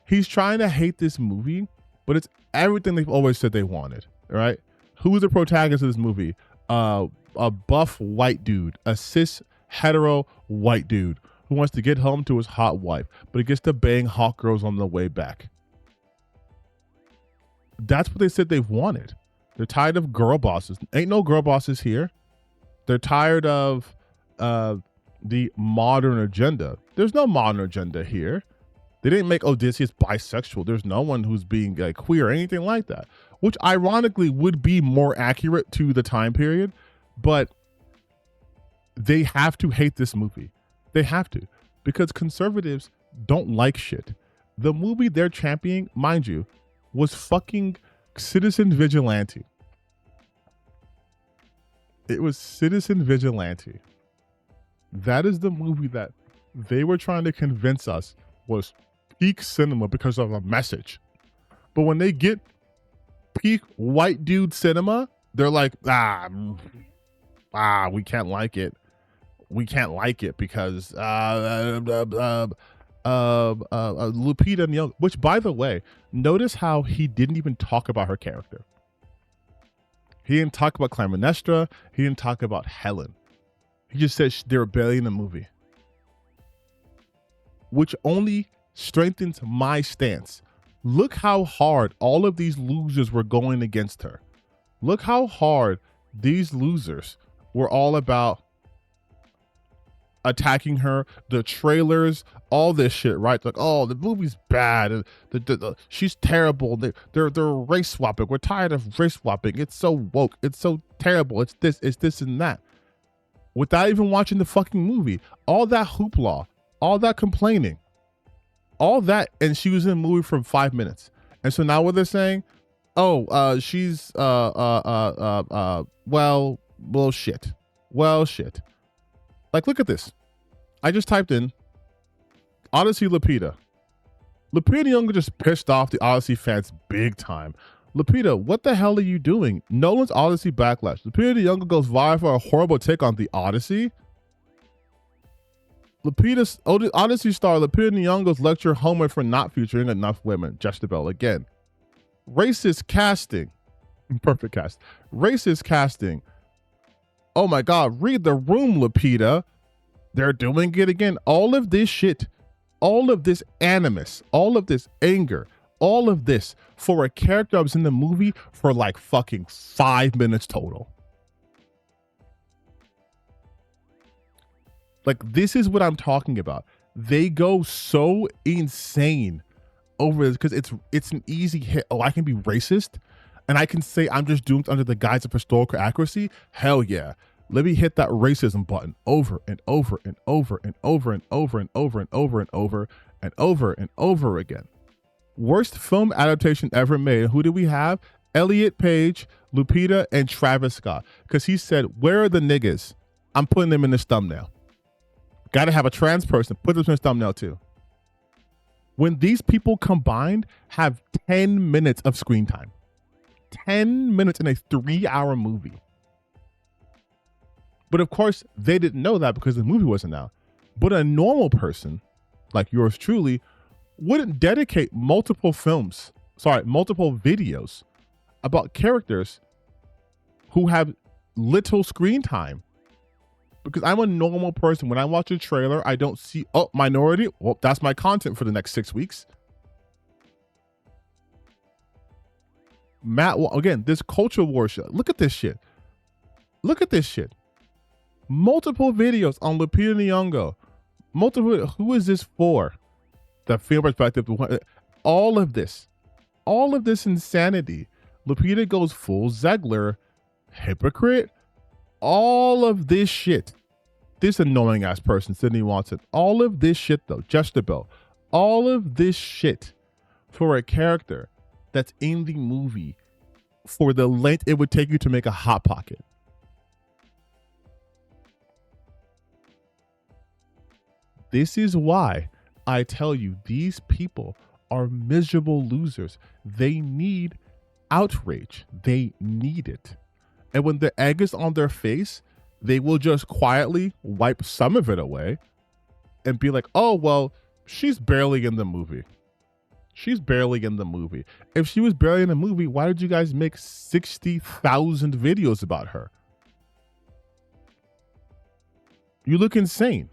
He's trying to hate this movie, but it's everything they've always said they wanted, right? Who's the protagonist of this movie? A buff white dude, a cis hetero white dude who wants to get home to his hot wife, but he gets to bang hot girls on the way back. That's what they said they've wanted. They're tired of girl bosses. Ain't no girl bosses here. They're tired of the modern agenda. There's no modern agenda here. They didn't make Odysseus bisexual. There's no one who's being queer or anything like that, which ironically would be more accurate to the time period, but they have to hate this movie. They have to, because conservatives don't like shit. The movie they're championing, mind you, was fucking Citizen Vigilante. It was Citizen Vigilante. That is the movie that they were trying to convince us was peak cinema because of a message. But when they get peak white dude cinema, they're like, we can't like it. We can't like it because Lupita Nyong'o, which, by the way, notice how he didn't even talk about her character. He didn't talk about Clytemnestra. He didn't talk about Helen. He just said they're barely in the movie, which only strengthens my stance. Look how hard all of these losers were going against her. Look how hard these losers were all about attacking her, the trailers, all this shit, right? Like, oh, the movie's bad. She's terrible. They're race swapping. We're tired of race swapping. It's so woke. It's so terrible. It's this and that. Without even watching the fucking movie, all that hoopla, all that complaining, all that, and she was in the movie for 5 minutes. And so now what they're saying, she's well shit. Like, look at this. I just typed in Odyssey Lupita. Lupita Nyong'o just pissed off the Odyssey fans big time. Lupita, what the hell are you doing? Nolan's Odyssey backlash. Lupita Nyong'o goes viral for a horrible take on the Odyssey. Odyssey star Lupita Nyong'o's lecture Homer for not featuring enough women. Jessica Bell again. Racist casting. Perfect cast. Racist casting. Oh my God, read the room, Lupita. They're doing it again. All of this shit, all of this animus, all of this anger, all of this for a character that was in the movie for like fucking 5 minutes total. Like, this is what I'm talking about. They go so insane over this because it's an easy hit. Oh, I can be racist and I can say I'm just doing it under the guise of historical accuracy. Hell yeah. Let me hit that racism button over and over and over and over and over and over and over and over and over and over again. Worst film adaptation ever made. Who do we have? Elliot Page, Lupita, and Travis Scott. Because he said, where are the niggas? I'm putting them in this thumbnail. Got to have a trans person. Put them in this thumbnail too. When these people combined have 10 minutes of screen time. 10 minutes in a 3-hour movie. But of course, they didn't know that because the movie wasn't out. But a normal person, like yours truly, wouldn't dedicate multiple videos about characters who have little screen time. Because I'm a normal person. When I watch a trailer, I don't see, oh, minority. Well, that's my content for the next 6 weeks. Again, this culture war shit. Look at this shit. Look at this shit. Multiple videos on Lupita Nyong'o. Who is this for? The female perspective. All of this insanity. Lupita goes full Zegler, hypocrite. All of this shit. This annoying ass person, Sydney Watson. All of this shit though, Jezebel. All of this shit for a character that's in the movie for the length it would take you to make a Hot Pocket. This is why I tell you these people are miserable losers. They need outrage. They need it. And when the egg is on their face, they will just quietly wipe some of it away and be like, oh, well, she's barely in the movie. She's barely in the movie. If she was barely in the movie, why did you guys make 60,000 videos about her? You look insane.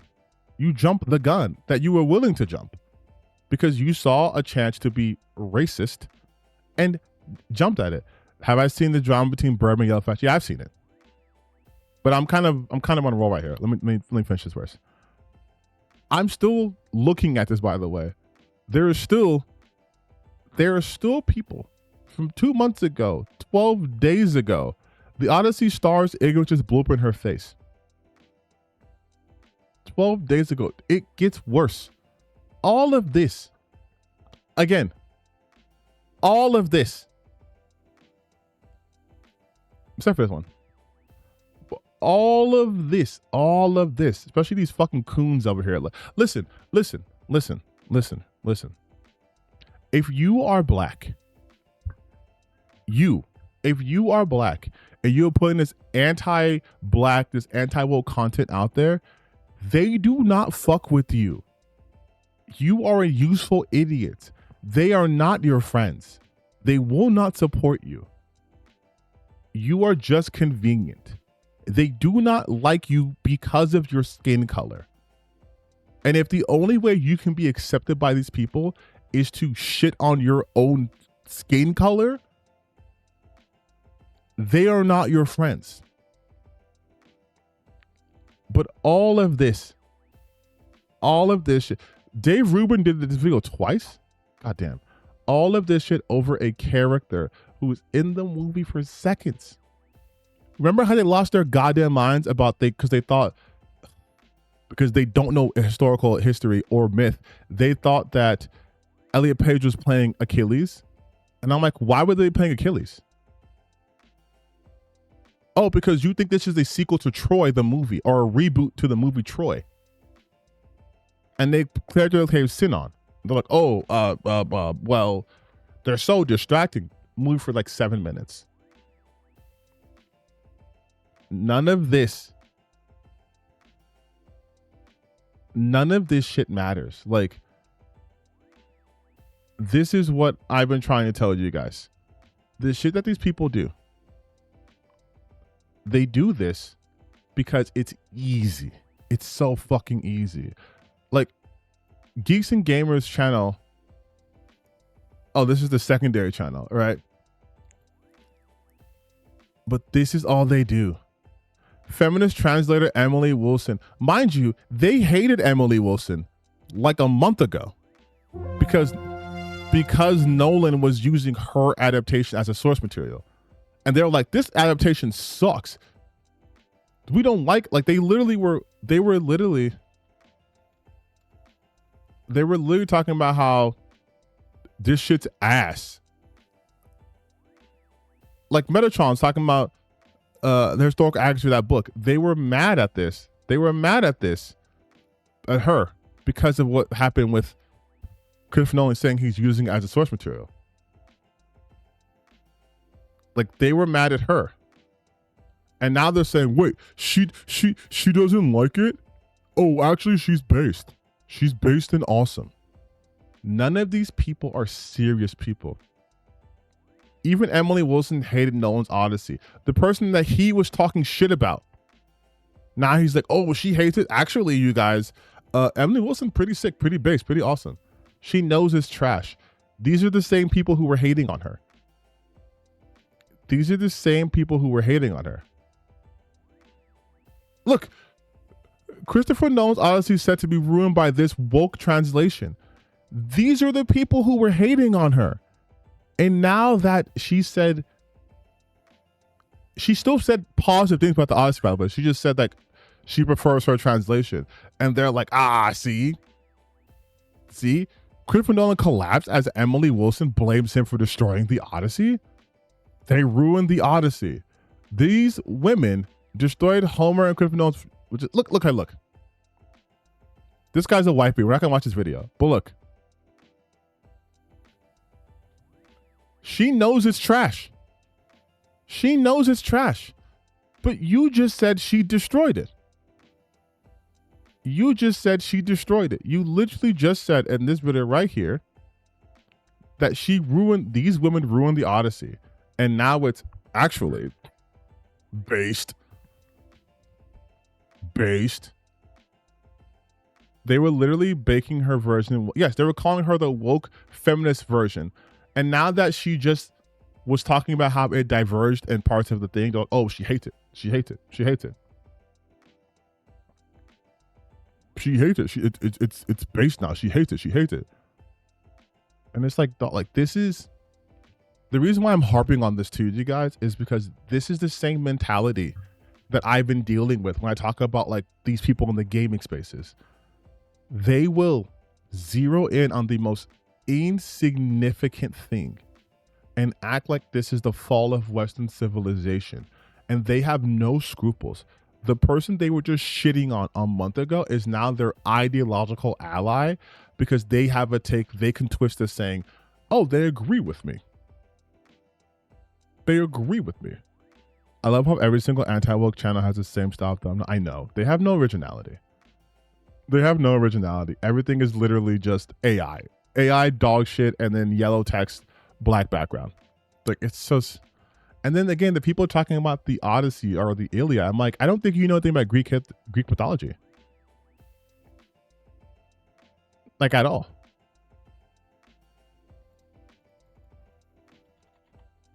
You jumped the gun that you were willing to jump because you saw a chance to be racist and jumped at it. Have I seen the drama between Birdman and Yellow Flash? Yeah, I've seen it. But I'm kind of on a roll right here. Let me finish this verse. I'm still looking at this, by the way. There are still people from 2 months ago, 12 days ago. The Odyssey stars ignorance just blew up in her face. 12 days ago. It gets worse. All of this. Again. All of this. Except for this one. All of this, especially these fucking coons over here. Listen. If you are black, if you are black and you're putting this anti-black, this anti-woke content out there, they do not fuck with you. You are a useful idiot. They are not your friends. They will not support you. You are just convenient. They do not like you because of your skin color. And if the only way you can be accepted by these people is to shit on your own skin color, they are not your friends. But all of this shit. Dave Rubin did this video twice. God damn. All of this shit over a character who was in the movie for seconds. Remember how they lost their goddamn minds because they don't know historical history or myth. They thought that Elliot Page was playing Achilles. And I'm like, why were they playing Achilles? Oh, because you think this is a sequel to Troy, the movie, or a reboot to the movie Troy. And they clearly sin on. They're like, well, they're so distracting. Movie for like 7 minutes. None of this shit matters. Like, this is what I've been trying to tell you guys. The shit that these people do, they do this because it's easy. It's so fucking easy. Like Geeks and Gamers channel. Oh, this is the secondary channel, right? But this is all they do. Feminist translator Emily Wilson. Mind you, they hated Emily Wilson like a month ago because Nolan was using her adaptation as a source material. And they're like, this adaptation sucks. We don't like they were literally talking about how this shit's ass. Like Metatron's talking about the historical accuracy of that book. They were mad at this. At her because of what happened with Christopher Nolan saying he's using it as a source material. Like they were mad at her. And now they're saying, wait, she doesn't like it? Oh, actually she's based. She's based and awesome. None of these people are serious people. Even Emily Wilson hated Nolan's Odyssey. The person that he was talking shit about. Now he's like, oh, well, she hates it. Actually, you guys, Emily Wilson, pretty sick, pretty based, pretty awesome. She knows it's trash. These are the same people who were hating on her. Look, Christopher Nolan's Odyssey is set to be ruined by this woke translation. These are the people who were hating on her. And now that she still said positive things about the Odyssey, but she just said like she prefers her translation. And they're like, see, Christopher Nolan collapsed as Emily Wilson blames him for destroying the Odyssey. They ruined the Odyssey. These women destroyed Homer and Christopher Nolan's. Look. This guy's a white beat. We're not gonna watch this video, but look. She knows it's trash. But you just said she destroyed it. You literally just said in this video right here that these women ruined the Odyssey. And now it's actually based. They were literally baking her version. Yes, they were calling her the woke feminist version. And now that she just was talking about how it diverged in parts of the thing, oh, she hates it. It's based now. She hates it. And it's like this is the reason why I'm harping on this too, you guys, is because this is the same mentality that I've been dealing with when I talk about like these people in the gaming spaces. They will zero in on the most insignificant thing and act like this is the fall of Western civilization, and they have no scruples. The person they were just shitting on a month ago is now their ideological ally because they have a take they can twist as saying, oh, they agree with me. I love how every single anti-woke channel has the same style thumbnail. I know they have no originality. Everything is literally just AI dog shit, and then yellow text, black background. Like it's so. And then again, the people talking about the Odyssey or the Iliad, I'm like, I don't think you know anything about Greek mythology, like at all.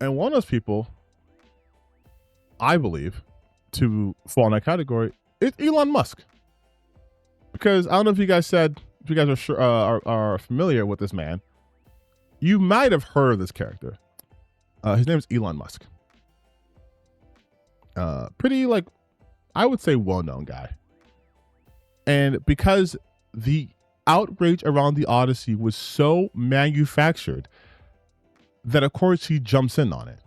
And one of those people, I believe, to fall in that category is Elon Musk, because I don't know if you guys are familiar with this man. You might have heard of this character. His name is Elon Musk. Pretty, like, I would say well-known guy. And because the outrage around the Odyssey was so manufactured that of course he jumps in on it.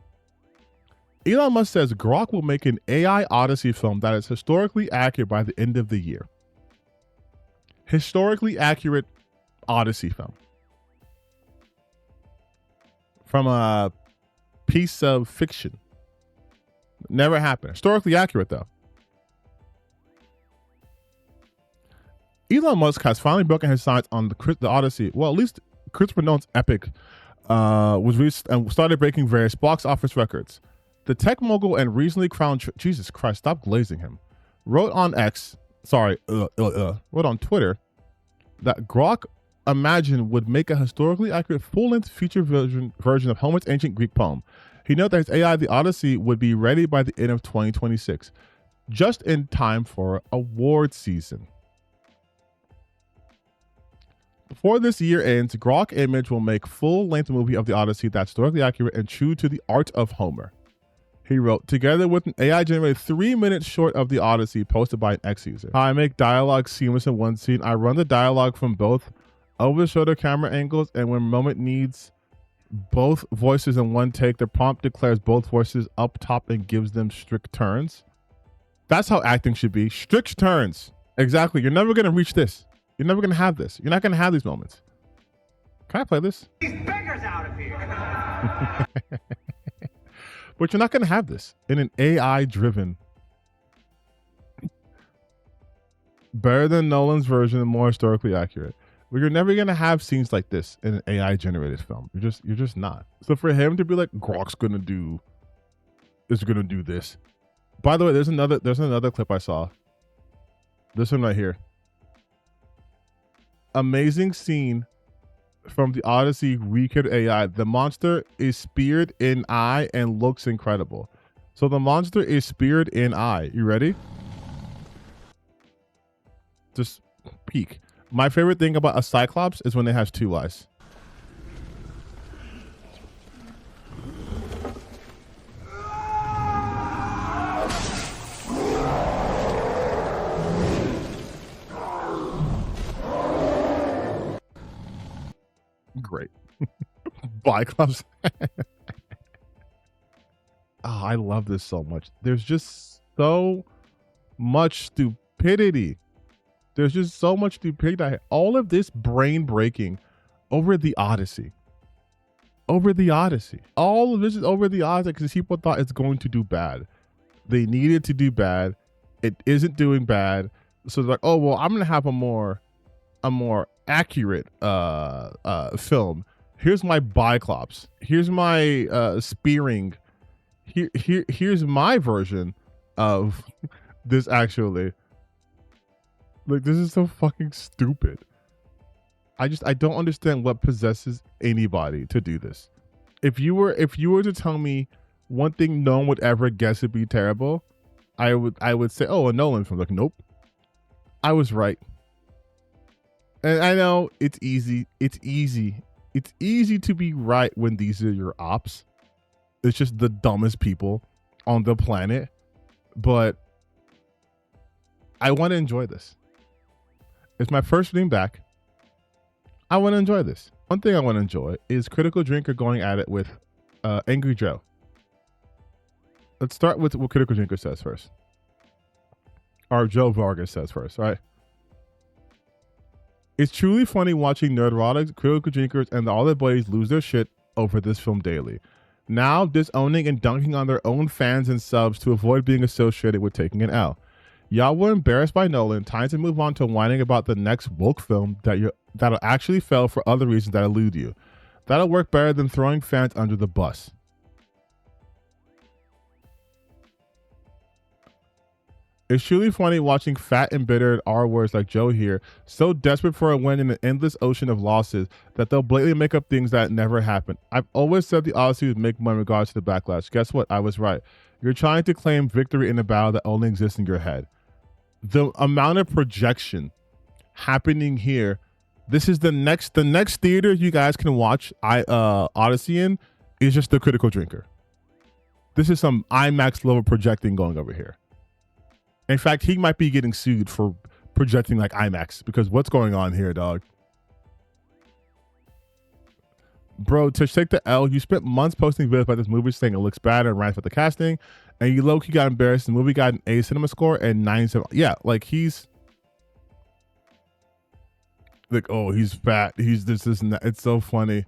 Elon Musk says Grok will make an AI Odyssey film that is historically accurate by the end of the year. Historically accurate Odyssey film. From a piece of fiction. Never happened. Historically accurate, though. Elon Musk has finally broken his silence on the Odyssey. Well, at least Christopher Nolan's epic was released and started breaking various box office records. The tech mogul and recently crowned Jesus Christ, stop glazing him. Wrote on wrote on Twitter that Grok imagined would make a historically accurate full-length feature version of Homer's ancient Greek poem. He noted that his AI, the Odyssey, would be ready by the end of 2026, just in time for award season. Before this year ends, Grok Image will make full-length movie of the Odyssey that's historically accurate and true to the art of Homer. He wrote, together with an AI-generated 3-minute short of the Odyssey posted by an X user. How I make dialogue seamless in one scene. I run the dialogue from both over-the-shoulder camera angles, and when moment needs both voices in one take, the prompt declares both voices up top and gives them strict turns. That's how acting should be. Strict turns. Exactly. You're never going to reach this. You're never going to have this. You're not going to have these moments. Can I play this? These beggars out of here. But you're not going to have this in an AI-driven, better than Nolan's version and more historically accurate. But you're never going to have scenes like this in an AI-generated film. You're just not. So for him to be like, Grok's going to do this. By the way, there's another clip I saw. This one right here. Amazing scene from the Odyssey Recreated AI. The monster is speared in eye and looks incredible. So the monster is speared in eye. You ready? Just peek. My favorite thing about a Cyclops is when it has 2 eyes. Great. Cyclops. I love this so much. There's just so much stupidity. There's just so much stupidity. All of this brain breaking over the Odyssey. Over the Odyssey. All of this is over the Odyssey because people thought it's going to do bad. They needed to do bad. It isn't doing bad. So they're like, oh, well, I'm going to have a more accurate film. Here's my Biclops. Here's my spearing. Here's my version of this actually. Like, this is so fucking stupid. I don't understand what possesses anybody to do this. If you were to tell me one thing no one would ever guess would be terrible, I would say, oh, a Nolan film. Like, nope. I was right. And I know it's easy. It's easy to be right when these are your ops. It's just the dumbest people on the planet. But I want to enjoy this. It's my first reading back. I want to enjoy this. One thing I want to enjoy is Critical Drinker going at it with Angry Joe. Let's start with what Critical Drinker says first. Or Joe Vargas says first, right? It's truly funny watching Nerdrotics, Critical Drinkers, and all their buddies lose their shit over this film daily. Now disowning and dunking on their own fans and subs to avoid being associated with taking an L. Y'all were embarrassed by Nolan. Time to move on to whining about the next woke film that'll actually fail for other reasons that elude you. That'll work better than throwing fans under the bus. It's truly funny watching fat, embittered R-words like Joe here, so desperate for a win in an endless ocean of losses that they'll blatantly make up things that never happened. I've always said the Odyssey would make money in regards to the backlash. Guess what? I was right. You're trying to claim victory in a battle that only exists in your head. The amount of projection happening here. This is the next theater you guys can watch Odyssey in is just the Critical Drinker. This is some IMAX level projecting going over here. In fact, he might be getting sued for projecting like IMAX because what's going on here, dog? Bro, to take the L, you spent months posting videos about this movie saying it looks bad and rants about the casting, and you low-key got embarrassed. The movie got an A cinema score and 9.7. Yeah, like he's like, oh, he's fat. He's this and that. It's so funny.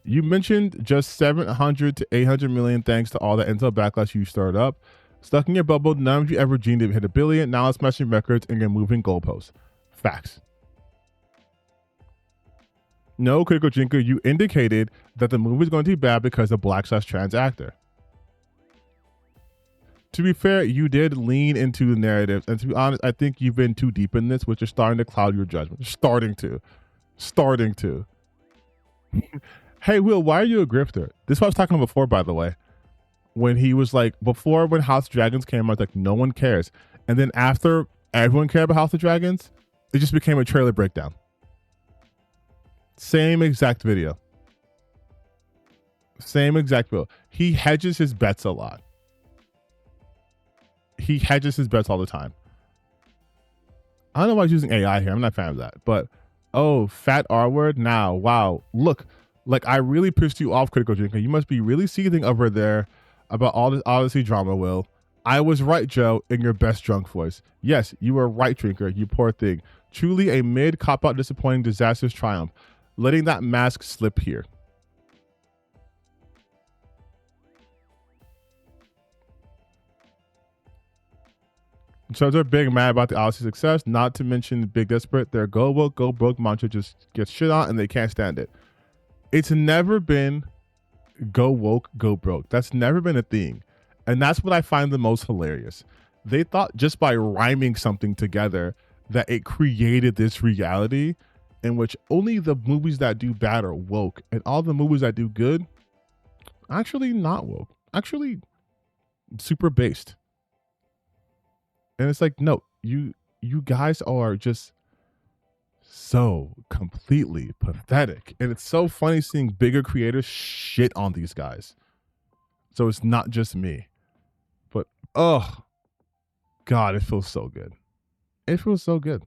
You mentioned just 700 to 800 million thanks to all the Intel backlash you stirred up. Stuck in your bubble, none of you ever dreamed it hit $1 billion. Now it's smashing records and you're moving goalposts. Facts. No, Critical Drinker, you indicated that the movie is going to be bad because of black/trans actor. To be fair, you did lean into the narrative, and to be honest, I think you've been too deep in this, which is starting to cloud your judgment. Starting to. Hey, Will, why are you a grifter? This is what I was talking about before, by the way. When he was like, before when House of Dragons came out, I was like, no one cares. And then after everyone cared about House of Dragons, it just became a trailer breakdown. Same exact video. Same exact video. He hedges his bets a lot. He hedges his bets all the time. I don't know why he's using AI here. I'm not a fan of that. But, oh, fat R word? Now, wow. Look, like I really pissed you off, Critical Drinker. You must be really seething over there about all this Odyssey drama, Will. I was right, Joe, in your best drunk voice. Yes, you were right, Drinker, you poor thing. Truly a mid, cop-out, disappointing, disastrous triumph. Letting that mask slip here. So they're big mad about the Odyssey success, not to mention Big Desperate. Their go woke, go broke mantra just gets shit on and they can't stand it. It's never been go woke, go broke. That's never been a thing. And that's what I find the most hilarious. They thought just by rhyming something together that it created this reality in which only the movies that do bad are woke and all the movies that do good, actually not woke. Actually super based. And it's like, no, you guys are just so completely pathetic. And it's so funny seeing bigger creators shit on these guys. So it's not just me. But, oh, God, it feels so good. It feels so good.